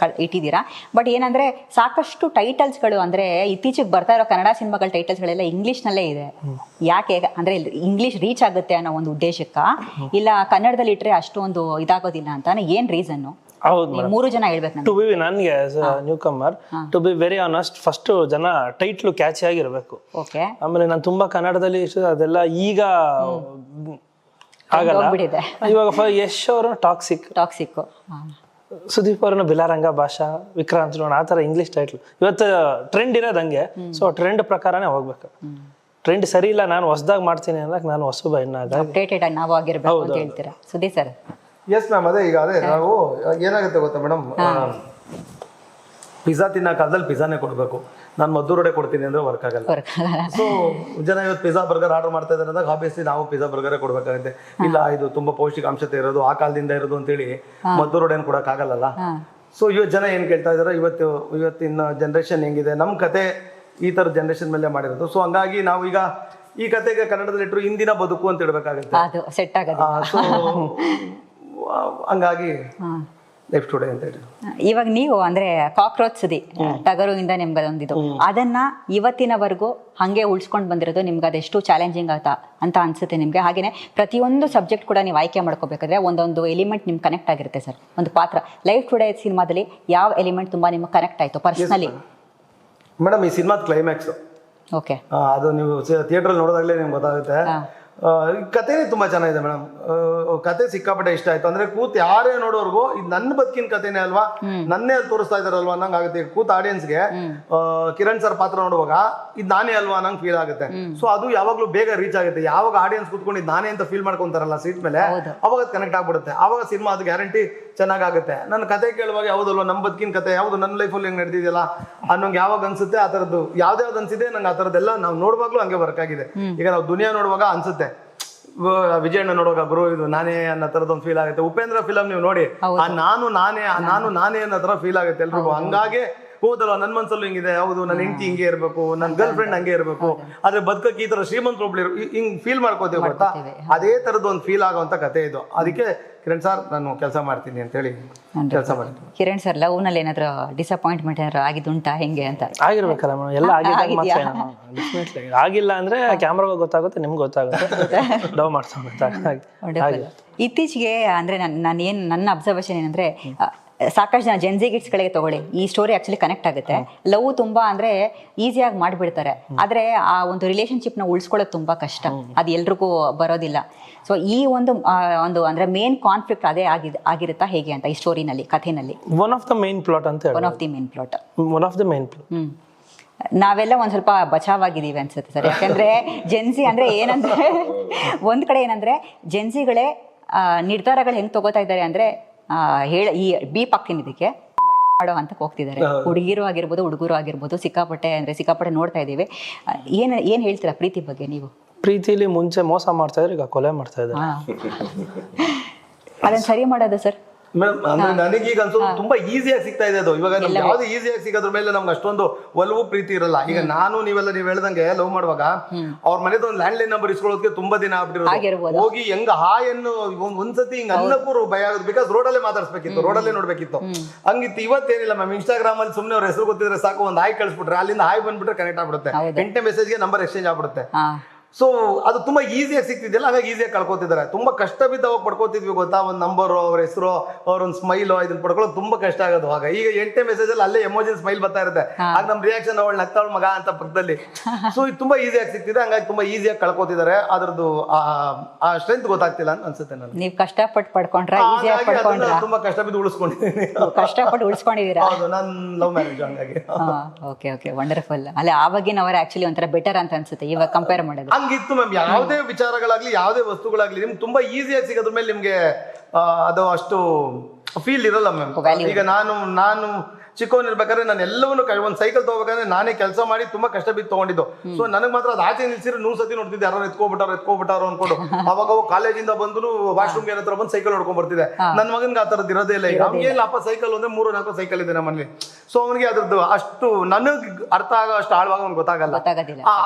ಇಟ್ಟಿದ್ದೀರಾ. ಬಟ್ ಏನಂದರೆ ಸಾಕಷ್ಟು ಟೈಟಲ್ಸ್ಗಳು, ಅಂದರೆ ಇತ್ತೀಚೆಗೆ ಬರ್ತಾ ಇರೋ ಕನ್ನಡ ಸಿನಿಮಾಗಳ ಟೈಟಲ್ಸ್ಗಳೆಲ್ಲ ಇಂಗ್ಲೀಷ್ನಲ್ಲೇ ಇದೆ. ಯಾಕೆ ಅಂದರೆ ಇಂಗ್ಲೀಷ್ ರೀಚ್ ಆಗುತ್ತೆ ಅನ್ನೋ ಒಂದು ಉದ್ದೇಶಕ್ಕ, ಇಲ್ಲ ಕನ್ನಡದಲ್ಲಿ ಇಟ್ಟರೆ ಅಷ್ಟೊಂದು ಇದಾಗೋದಿಲ್ಲ ಅಂತ, ಏನು ರೀಸನ್ನು? ಹೌದು, 3 ಜನ ಹೇಳ್ಬೇಕು. ಟು ಬಿ ನನಗೆ newcomer, to be very honest, first ಜನ ಟೈಟ್ಲು ಕ್ಯಾಚಿ ಆಗಿರ್ಬೇಕು. ಓಕೆ. ಆಮೇಲೆ ನಾನು ತುಂಬಾ ಕನ್ನಡದಲ್ಲಿ ಅದೆಲ್ಲ ಈಗ ಆಗಲ್ಲ. ಇವಾಗ ಯಶ್ ಅವರು ಟಾಕ್ಸಿಕ್ ಸುದೀಪ್ ಅವ್ರನ್ನ ಬಿಲಾರಂಗ ಭಾಷಾ ವಿಕ್ರಾಂತ್ ರೋಣ ಆ ಥರ ಇಂಗ್ಲೀಷ್ ಟೈಟ್ಲು ಇವತ್ತು ಟ್ರೆಂಡ್ ಇರೋದು ಹಂಗೆ. ಸೊ ಟ್ರೆಂಡ್ ಪ್ರಕಾರನೇ ಹೋಗ್ಬೇಕು. ಟ್ರೆಂಡ್ ಸರಿ ಇಲ್ಲ, ನಾನು ಹೊಸದಾಗಿ ಮಾಡ್ತೀನಿ ಅನ್ನಕ್ಕೆ ನಾನು ಹೊಸಬ ಇನ್ನಾಗ ಅಪ್ಡೇಟೆಡ್ ಆಗಿ ನಾವು ಆಗಿರ್ಬೇಕು ಅಂತ ಹೇಳ್ತೀರಾ ಸುದೀಪ್ ಸರ್? ಎಸ್ ಮ್ಯಾಮ್, ಅದೇ ನಾವು ಏನಾಗುತ್ತೆ ಗೊತ್ತಾ ಮೇಡಮ್, ಪಿಜ್ಜಾ ತಿನ್ನೋ ಕಾಲದಲ್ಲಿ ಪಿಜ್ಜಾನೇ ಕೊಡಬೇಕು. ನಾನು ಮದ್ದೂರೊಡೆ ಕೊಡ್ತೀನಿ ಅಂದ್ರೆ ವರ್ಕ್ ಆಗಲ್ಲ. ಸೊ ಜನ ಇವತ್ತು ಪಿಜ್ಜಾ ಬರ್ಗರ್ ಆರ್ಡರ್ ಮಾಡ್ತಾ ಇದ್ದಾರೆ ಅಂದಾಗ ಆಬ್ವಿಯಸ್ಲಿ ನಾವು ಪಿಜ್ಜಾ ಬರ್ಗರೇ ಕೊಡ್ಬೇಕಾಗುತ್ತೆ. ಇಲ್ಲ ಇದು ತುಂಬಾ ಪೌಷ್ಟಿಕಾಂಶತೆ ಇರೋದು ಆ ಕಾಲದಿಂದ ಇರೋದು ಅಂತೇಳಿ ಮದ್ದೂರೊಡೆಯನ್ನು ಕೊಡೋಕ್ಕಾಗಲ್ಲ. ಸೊ ಇವತ್ತು ಜನ ಏನು ಕೇಳ್ತಾ ಇದ್ದಾರೆ, ಇವತ್ತಿನ ಜನ್ರೇಷನ್ ಹೆಂಗಿದೆ, ನಮ್ಮ ಕತೆ ಈ ಥರದ ಜನ್ರೇಷನ್ ಮೇಲೆ ಮಾಡಿರೋದು. ಸೊ ಹಂಗಾಗಿ ನಾವು ಈಗ ಈ ಕತೆಗೆ ಕನ್ನಡದಲ್ಲಿ ಇಟ್ಟರು ಇಂದಿನ ಬದುಕು ಅಂತ ಇಡಬೇಕಾಗುತ್ತೆ. ಸೆಟ್ ಆಗೋದು. ಸೊ ಹಂಗಾಗಿ ಲೈಫ್ ಟುಡೇ ಅಂತ ಹೇಳಿ. ಇವಾಗ ನೀವು ಅಂದ್ರೆ ಕಾಕ್ರೋಚ್ ಸುದಿ ಟಗರು ಇಂದ ನಿಮ್ಗೆ ಅದೊಂದಿದು, ಅದನ್ನ ಇವತ್ತಿನವರೆಗೂ ಹಂಗೆ ಉಳ್ಸ್ಕೊಂಡು ಬಂದಿರೋದು ನಿಮ್ಗೆ ಅದೆಷ್ಟು ಚಾಲೆಂಜಿಂಗ್ ಅಂತ ಅನ್ಸುತ್ತೆ ನಿಮ್ಗೆ? ಹಾಗೇನೆ ಪ್ರತಿಯೊಂದು ಸಬ್ಜೆಕ್ಟ್ ಕೂಡ ನೀವು ಆಯ್ಕೆ ಮಾಡ್ಕೋಬೇಕಾದ್ರೆ ಒಂದೊಂದು ಎಲಿಮೆಂಟ್ ನಿಮ್ಗೆ ಕನೆಕ್ಟ್ ಆಗಿರುತ್ತೆ ಸರ್. ಒಂದು ಪಾತ್ರ ಲೈಫ್ ಟುಡೇ ಸಿನಿಮಾದಲ್ಲಿ ಯಾವ ಎಲಿಮೆಂಟ್ ತುಂಬಾ ನಿಮ್ಗೆ ಕನೆಕ್ಟ್ ಆಯ್ತು ಪರ್ಸನಲಿ? ಮೇಡಮ್ ಈ ಸಿನಿಮಾದ ಕ್ಲೈಮ್ಯಾಕ್ಸ್ ಓಕೆ, ಅದು ನೀವು ಥಿಯೇಟ್ರಲ್ಲಿ ನೋಡೋದಾಗ್ಲೇ ನಿಮ್ಗೆ ಗೊತ್ತಾಗುತ್ತೆ. ಕಥೆನೇ ತುಂಬಾ ಚೆನ್ನಾಗಿದೆ ಮೇಡಮ್. ಕತೆ ಸಿಕ್ಕಾಪಟ್ಟೆ ಇಷ್ಟ ಆಯ್ತು. ಅಂದ್ರೆ ಕೂತ್ ಯಾರೇ ನೋಡೋರ್ಗು ಇದು ನನ್ನ ಬದುಕಿನ ಕಥೆನೇ ಅಲ್ವಾ, ನನ್ನೇ ಅಲ್ಲಿ ತೋರಿಸ್ತಾ ಇದಾರಲ್ವಾ ಅನ್ನಂಗ್ ಆಗುತ್ತೆ. ಕೂತ್ ಆಡಿಯನ್ಸ್ಗೆ ಕಿರಣ್ ಸರ್ ಪಾತ್ರ ನೋಡುವಾಗ ಇದು ನಾನೇ ಅಲ್ವಾ ಅನ್ನಂಗ್ ಫೀಲ್ ಆಗುತ್ತೆ. ಸೊ ಅದು ಯಾವಾಗ್ಲೂ ಬೇಗ ರೀಚ್ ಆಗುತ್ತೆ. ಯಾವಾಗ ಆಡಿಯನ್ಸ್ ಕೂತ್ಕೊಂಡು ಇದು ನಾನೇ ಅಂತ ಫೀಲ್ ಮಾಡ್ಕೊಂತಾರಲ್ಲ ಸೀಟ್ ಮೇಲೆ, ಅವಾಗ ಅದು ಕನೆಕ್ಟ್ ಆಗ್ಬಿಡುತ್ತೆ. ಅವಾಗ ಸಿನಿಮಾ ಅದು ಗ್ಯಾರಂಟಿ ಚೆನ್ನಾಗುತ್ತೆ. ನನ್ನ ಕತೆ ಕೇಳುವಾಗ ಯಾವುದಲ್ವಾ ನಮ್ಮ ಬದುಕಿನ ಕತೆ ಯಾವ್ದು ನನ್ನ ಲೈಫಲ್ಲಿ ಹೆಂಗ್ ನಡೆದಿದೆಯಲ್ಲ ಅನ್ನೋಂಗೆ ಯಾವಾಗ ಅನ್ಸುತ್ತೆ ಆ ಥರದ್ದು ಯಾವ್ದಾವ್ದು ಅನ್ಸಿದೆ ನಂಗೆ ಆ ಥರದ್ದೆಲ್ಲ ನಾವು ನೋಡುವಾಗ್ಲೂ ಹಂಗೆ ವರ್ಕ್ ಆಗಿದೆ. ಈಗ ನಾವು ದುನಿಯಾ ನೋಡುವಾಗ ಅನ್ಸುತ್ತೆ, ವಿಜಯಣ್ಣ ನೋಡುವಾಗ ಗುರು ಇದು ನಾನೇ ಅನ್ನೋ ಥರದೊಂದು ಫೀಲ್ ಆಗುತ್ತೆ. ಉಪೇಂದ್ರ ಫಿಲಮ್ ನೀವು ನೋಡಿ, ನಾನು ನಾನೇ ಅನ್ನೋ ಥರ ಫೀಲ್ ಆಗುತ್ತೆ ಎಲ್ರಿಗೂ. ಹಂಗಾಗಿ ಹೋದಲ್ವ ನನ್ನ ಮನ್ಸಲ್ಲೂ ಹಿಂಗಿದೆ, ಹೌದು ನನ್ನ ಹೆಂಡತಿ ಹಿಂಗೆ ಇರಬೇಕು, ನನ್ನ ಗರ್ಲ್ ಫ್ರೆಂಡ್ ಹಂಗೆ ಇರಬೇಕು, ಆದ್ರೆ ಬದುಕಕ್ಕೆ ಈ ತರ ಶ್ರೀಮಂತರು ಒಬ್ಳು ಹಿಂಗ್ ಫೀಲ್ ಮಾಡ್ಕೋತೀವಿ ಗೊತ್ತಾ, ಅದೇ ತರದ್ದು ಒಂದು ಫೀಲ್ ಆಗುವಂತ ಕತೆ ಇದು. ಅದಕ್ಕೆ ಕಿರಣ್ ಸರ್ ನಾನು ಕೆಲಸ ಮಾಡ್ತೀನಿ ಅಂತ ಹೇಳಿ ಕೆಲಸ ಮಾಡ್ತೀನಿ. ಕಿರಣ್ ಸರ್ ಲವ್ ನಲ್ಲಿ ಏನಾದ್ರು ಡಿಸಪಾಯಿಂಟ್ಮೆಂಟ್ ಏನಾದ್ರು ಆಗಿದ್ದುಂಟಾ ಹೆಂಗೆ ಅಂತ? ಆಗಿರ್ಬೇಕಲ್ಲ ಮೇಡಮ್, ಎಲ್ಲ ಆಗಿಲ್ಲ ಅಂದ್ರೆ ಕ್ಯಾಮ್ರಾಗ ಗೊತ್ತಾಗುತ್ತೆ, ನಿಮ್ಗೆ ಗೊತ್ತಾಗುತ್ತೆ ಲವ್ ಮಾಡ್ತಾರೆ. ಇತ್ತೀಚೆಗೆ ಅಂದ್ರೆ ನನ್ನ ಅಬ್ಸರ್ವೇಷನ್ ಏನಂದ್ರೆ ಸಾಕಷ್ಟು ಜನ ಜೆನ್ಜಿ ಗಿಟ್ಸ್ಗಳಿಗೆ ತಗೊಳ್ಳಿ, ಈ ಸ್ಟೋರಿ ಆಕ್ಚುಲಿ ಕನೆಕ್ಟ್ ಆಗುತ್ತೆ. ಲವ್ ತುಂಬಾ ಅಂದ್ರೆ ಈಸಿಯಾಗಿ ಮಾಡಿಬಿಡ್ತಾರೆ, ಆದ್ರೆ ಆ ಒಂದು ರಿಲೇಶನ್ಶಿಪ್ನ ಉಳಿಸ್ಕೊಳ್ಳೋದು ತುಂಬಾ ಕಷ್ಟ, ಅದು ಎಲ್ರಿಗೂ ಬರೋದಿಲ್ಲ. ಸೊ ಈ ಒಂದು ಅಂದ್ರೆ ಮೇನ್ ಕಾನ್ಫ್ಲಿಕ್ಟ್ ಅದೇ ಆಗಿರುತ್ತಾ ಹೇಗೆ ಅಂತ ಈ ಸ್ಟೋರಿನಲ್ಲಿ, ಕಥೆನಲ್ಲಿ? One of the main plot ಅಂತ one of the main plot. One of the main plot. ನಾವೆಲ್ಲ ಒಂದ್ ಸ್ವಲ್ಪ ಬಚಾವಾಗಿದ್ದೀವಿ ಅನ್ಸುತ್ತೆ ಸರ್. ಯಾಕಂದ್ರೆ ಜೆನ್ಸಿ ಅಂದ್ರೆ ಏನಂದ್ರೆ ಒಂದ್ ಕಡೆ ಏನಂದ್ರೆ ಜೆನ್ಸಿಗಳೇ ನಿರ್ಧಾರಗಳು ಹೆಂಗ್ ತಗೋತಾ ಇದ್ದಾರೆ ಅಂದ್ರೆ ಈ ಬಿ ಪಕ್ಕಿನ ಇದಕ್ಕೆ ಮಾಡೋ ಹಂತಕ್ಕೆ ಹೋಗ್ತಿದ್ದಾರೆ. ಹುಡುಗಿರು ಆಗಿರ್ಬೋದು ಹುಡುಗರು ಆಗಿರ್ಬೋದು ಸಿಕ್ಕಾಪಟ್ಟೆ ನೋಡ್ತಾ ಇದ್ದೀವಿ. ಏನ್ ಹೇಳ್ತೀರಾ ಪ್ರೀತಿ ಬಗ್ಗೆ ನೀವು? ಪ್ರೀತಿಲಿ ಮುಂಚೆ ಮೋಸ ಮಾಡ್ತಾ ಇದ್ರೆ ಈಗ ಕೊಲೆ ಮಾಡ್ತಾ ಇದ್ದಾರೆ. ಅದನ್ನ ಸರಿ ಮಾಡೋದು ಸರ್? ಮೇಡಮ್ ಅಂದ್ರೆ ನನಗೀಗ ಅನ್ಸೋದು ತುಂಬಾ ಈಸಿಯಾಗಿ ಸಿಗ್ತಾ ಇದೆ ಅದು. ಇವಾಗ ನಮ್ಗೆ ಯಾವ್ದು ಈಸಿಯಾಗಿ ಸಿಗೋದ್ರ ಮೇಲೆ ನಮ್ಗೆ ಅಷ್ಟೊಂದು ಒಲವು ಪ್ರೀತಿ ಇರಲ್ಲ. ಈಗ ನೀವು ಹೇಳ್ದಂಗೆ ಲವ್ ಮಾಡುವಾಗ ಅವ್ರ ಮನೆದು ಒಂದು ಲ್ಯಾಂಡ್ ಲೈನ್ ನಂಬರ್ ಇಸ್ಕೊಳ್ಳೋದಕ್ಕೆ ತುಂಬಾ ದಿನ ಆಗ್ಬಿಟ್ಟಿರೋದು. ಹೋಗಿ ಹೆಂಗ ಹಾಯ್ ಅನ್ನು ಒಂದ್ಸತಿ ಹಿಂಗ ಅನ್ನಕ್ಕೂ ಭಯ ಆಗೋದು. ಬಿಕಾಸ್ ರೋಡಲ್ಲೇ ಮಾತಾಡ್ಸ್ಬೇಕಿತ್ತು, ರೋಡಲ್ಲೇ ನೋಡ್ಬೇಕಿತ್ತು. ಹಂಗಿತ್ತು. ಇವತ್ತೇನಿಲ್ಲ ಮ್ಯಾಮ್, ಇನ್ಸ್ಟಾಗ್ರಾಮ್ ಅಲ್ಲಿ ಸುಮ್ಮನೆ ಅವ್ರ ಹೆಸರು ಗೊತ್ತಿದ್ರೆ ಸಾಕು, ಒಂದು ಹಾಯ್ ಕಳಿಸ್ಬಿಟ್ರೆ ಅಲ್ಲಿಂದ ಹಾಯ್ ಬಂದ್ಬಿಟ್ರೆ ಕನೆಕ್ಟ್ ಆಗ್ಬಿಡುತ್ತೆ. 8ನೇ ಮೆಸೇಜ್ಗೆ ನಂಬರ್ ಎಕ್ಸ್ಚೇಂಜ್ ಆಗ್ಬಿಡುತ್ತೆ. ಸೊ ಅದು ತುಂಬಾ ಈಸಿಯಾಗಿ ಸಿಗ್ತಿದ್ದಿಲ್ಲ, ಹಾಗಾಗಿ ಈಸಿಯಾಗಿ ಕಳ್ಕೊತಿದ್ದಾರೆ. ತುಂಬಾ ಕಷ್ಟ ಬಿದ್ದು ಅವಾಗ ಪಡ್ಕೋತಿದ್ವಿ ಗೊತ್ತಾ, ಒಂದು ನಂಬರು, ಅವ್ರ ಹೆಸರು, ಅವ್ರೊಂದು ಸ್ಮೈಲು, ಇದನ್ನ ಪಡ್ಕೊಳ್ಳೋದು ತುಂಬಾ ಕಷ್ಟ ಆಗೋದು. ಆಗ ಈಗ 8ನೇ ಮೆಸೇಜ್ ಅಲ್ಲಿ ಅಲ್ಲೇ ಎಮೋಜನ್ ಸ್ಮೈಲ್ ಬರ್ತಾ ಇರುತ್ತೆ. ಆಗ ನಮ್ ರಿಯಾಕ್ಷನ್ ಅವಳು ನಗ್ತಾಳ ಮಗ ಅಂತ ಪಕ್ಕದಲ್ಲಿ. ಸೊ ಇದು ತುಂಬಾ ಈಸಿಯಾಗಿ ಸಿಗ್ತಿದೆ, ಹಂಗಾಗಿ ತುಂಬಾ ಈಸಿಯಾಗಿ ಕಳ್ಕೊತಿದ್ದಾರೆ. ಅದ್ರದ್ದು ಆ ಸ್ಟ್ರೆಂತ್ ಗೊತ್ತಾಗ್ತಿಲ್ಲ ಅಂತ ಅನ್ಸುತ್ತೆ. ನಾನು ನೀವು ಕಷ್ಟಪಟ್ಟು ಪಡ್ಕೊಂಡ್ರ, ತುಂಬಾ ಕಷ್ಟ ಬಿದ್ದು ಉಳಿಸ್ಕೊಂಡಿದ್ದೀನಿ. ಕಷ್ಟಪಟ್ಟು ಉಳಿಸ್ಕೊಂಡಿದ್ದೀರಾ? ಹೌದು, ನಾನು ಲವ್ ಮ್ಯಾರೇಜ್ ಹಂಗಾಗಿ. Okay wonderful. ಅಲ್ಲ ಆವಾಗಿನವರ ಆಕ್ಚುಲಿ ಒಂಥರ ಬೆಟರ್ ಅಂತ ಅನ್ಸುತ್ತೆ ಇವಾಗ ಕಂಪೇರ್ ಮಾಡೋದು. ಹಂಗಿತ್ತು ಮ್ಯಾಮ್. ಯಾವುದೇ ವಿಚಾರಗಳಾಗ್ಲಿ ಯಾವುದೇ ವಸ್ತುಗಳಾಗ್ಲಿ ನಿಮ್ಗೆ ತುಂಬಾ ಈಸಿಯಾಗಿ ಸಿಗೋದ್ರ ಮೇಲೆ ನಿಮ್ಗೆ ಅದು ಅಷ್ಟು ಫೀಲ್ ಇರಲ್ಲ ಮ್ಯಾಮ್. ಈಗ ನಾನು ಚಿಕ್ಕವನಿರ್ಬೇಕಾದ್ರೆ ನಾನು ಎಲ್ಲವನ್ನೂ ಒಂದು ಸೈಕಲ್ ತಗೋಬೇಕಾದ್ರೆ ನಾನೇ ಕೆಲಸ ಮಾಡಿ ತುಂಬಾ ಕಷ್ಟ ಬಿದ್ದು ತಗೊಂಡಿದ್ದು. ಸೊ ನನಗೆ ಮಾತ್ರ ಅದು ಆಚೆ ನಿಲ್ಸಿರೋ 100 ಸತಿ ನೋಡ್ತಿದ್ದೆ, ಯಾರು ಎತ್ಕೋಬಿಟ್ಟಾರೋ ಅನ್ಕೊಂಡು. ಅವಾಗ ಕಾಲೇಜಿಂದ ಬಂದ್ರು ವಾಶ್ರೂಮ್ ಏನತ್ರ ಬಂದು ಸೈಕಲ್ ಹೊಡ್ಕೊಂಡ್ ಬರ್ತಿದ್ದೆ. ನನ್ನ ಮಗನ್ಗೆ ಆ ಥರದ್ದು ಇರೋದೇ ಇಲ್ಲ. ಈಗ ಅವ್ನಿಗೆ ಅಪ್ಪ ಸೈಕಲ್ ಅಂದ್ರೆ 3-4 ಸೈಕಲ್ ಇದೆ ನಮ್ಮಲ್ಲಿ. ಸೊ ಅವನಿಗೆ ಅದ್ರದ್ದು ಅಷ್ಟು ನನಗೆ ಅರ್ಥ ಆಗೋ ಅಷ್ಟು ಆಳವಾಗಿ ಅವ್ನಿಗೆ ಗೊತ್ತಾಗಲ್ಲ.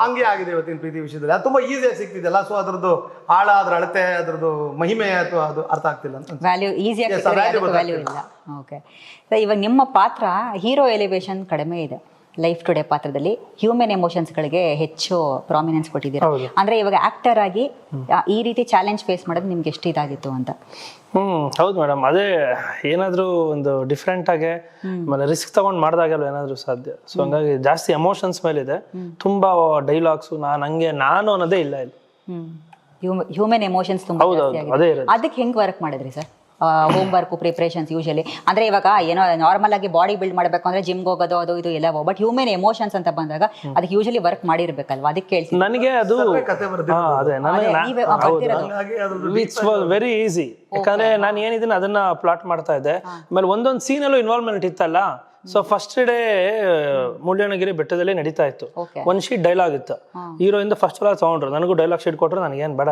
ಹಂಗೆ ಆಗಿದೆ ಇವತ್ತಿನ ಪ್ರೀತಿ ವಿಷಯದಲ್ಲಿ. ಅದು ತುಂಬಾ ಈಸಿಯಾಗಿ ಸಿಗ್ತಿದೆಲ್ಲ. ಸೊ ಅದ್ರದ್ದು ಆಳ, ಅದ್ರ ಅಳತೆ, ಅದ್ರದ್ದು ಮಹಿಮೆ ಅಥವಾ ಅದು ಅರ್ಥ ಆಗ್ತಿಲ್ಲ ಅಂತ. ವ್ಯಾಲ್ಯೂ ಈಸಿಯಾಗಿ ವ್ಯಾಲ್ಯೂ ಇಲ್ಲ. ಓಕೆ, ಇವಾಗ ನಿಮ್ಮ ಪಾತ್ರ ಹೀರೋ ಎಲಿವೇಶನ್ ಕಡಿಮೆ ಇದೆ ಲೈಫ್ ಟುಡೇ ಪಾತ್ರದಲ್ಲಿ. ಹ್ಯೂಮನ್ ಎಮೋಷನ್ಸ್ಗಳಿಗೆ ಹೆಚ್ಚು ಪ್ರಾಮಿನೆನ್ಸ್ ಕೊಟ್ಟಿದ್ದೀರಾ. ಅಂದ್ರೆ ಇವಾಗ ಆಕ್ಟರ್ ಆಗಿ ಈ ರೀತಿ ಚಾಲೆಂಜ್ ಫೇಸ್ ಮಾಡೋದು ನಿಮ್ಗೆ ಎಷ್ಟು ಇದಾಗಿತ್ತು ಅಂತ? ಹೌದು ಮೇಡಮ್, ಅದೇ ಏನಾದ್ರು ಒಂದು ಡಿಫ್ರೆಂಟ್ ಆಗಿ ಆಮೇಲೆ ರಿಸ್ಕ್ ತಗೊಂಡ್ ಮಾಡಿದಾಗಲ್ಲ ಏನಾದ್ರು ಸಾಧ್ಯ. ಸೊ ಹಂಗಾಗಿ ಜಾಸ್ತಿ ಎಮೋಷನ್ಸ್ ಮೇಲಿದೆ. ತುಂಬಾ ಡೈಲಾಗ್ಸ್ ನಾನು ಅನ್ನೋದೇ ಇಲ್ಲ ಇಲ್ಲಿ. ಹ್ಯೂಮನ್ ಎಮೋಷನ್ಸ್ ತುಂಬಾ ಜಾಸ್ತಿ ಆಗಿದೆ. ಅದಕ್ಕೆ ಹೆಂಗ್ ವರ್ಕ್ ಮಾಡಿದ್ರಿ sir? Home work preparations usually ಅಂದ್ರೆ ಇವಾಗ ಏನೋ ನಾರ್ಮಲ್ ಆಗಿ ಬಾಡಿ ಬಿಲ್ಡ್ ಮಾಡಬೇಕು ಅಂದ್ರೆ ಜಿಮ್ಗೆ ಹೋಗೋದು ಅದು ಇದು ಎಲ್ಲ, ಬಟ್ ಹ್ಯೂಮನ್ ಎಮೋಷನ್ಸ್ ಅಂತ ಬಂದಾಗ ಅದಕ್ಕೆ ಯೂಶಲಿ ವರ್ಕ್ ಮಾಡಿರ್ಬೇಕಲ್ವಾ, ಅದಕ್ಕೆ ಕೇಳ್ತೀನಿ. ನನಗೆ ಅದು ಕತೆ ಇಟ್ಸ್ ವೆರಿ ಈಸಿ. ಯಾಕಂದ್ರೆ ನಾನು ಏನಿದ್ದೀನಿ ಅದನ್ನ ಪ್ಲಾಟ್ ಮಾಡ್ತಾ ಇದ್ದೆ. ಆಮೇಲೆ ಒಂದೊಂದು ಸೀನಲ್ಲೂ ಇನ್ವಾಲ್ವ್ಮೆಂಟ್ ಇತ್ತಲ್ಲ. ಸೊ ಫಸ್ಟ್ ಡೇ ಮುಳ್ಳಯ್ಯನಗಿರಿ ಬೆಟ್ಟದಲ್ಲಿ ನಡೀತಾ ಇತ್ತು. ಒಂದ್ ಶೀಟ್ ಡೈಲಾಗ್ ಇತ್ತು. ಹೀರೋ ಇಂದ ಫಸ್ಟ್ ಎಲ್ಲ ತಗೊಂಡ್ರು, ನನಗೂ ಡೈಲಾಗ್ ಶೀಟ್ ಕೊಟ್ರು, ನನಗೇನು ಬೇಡ,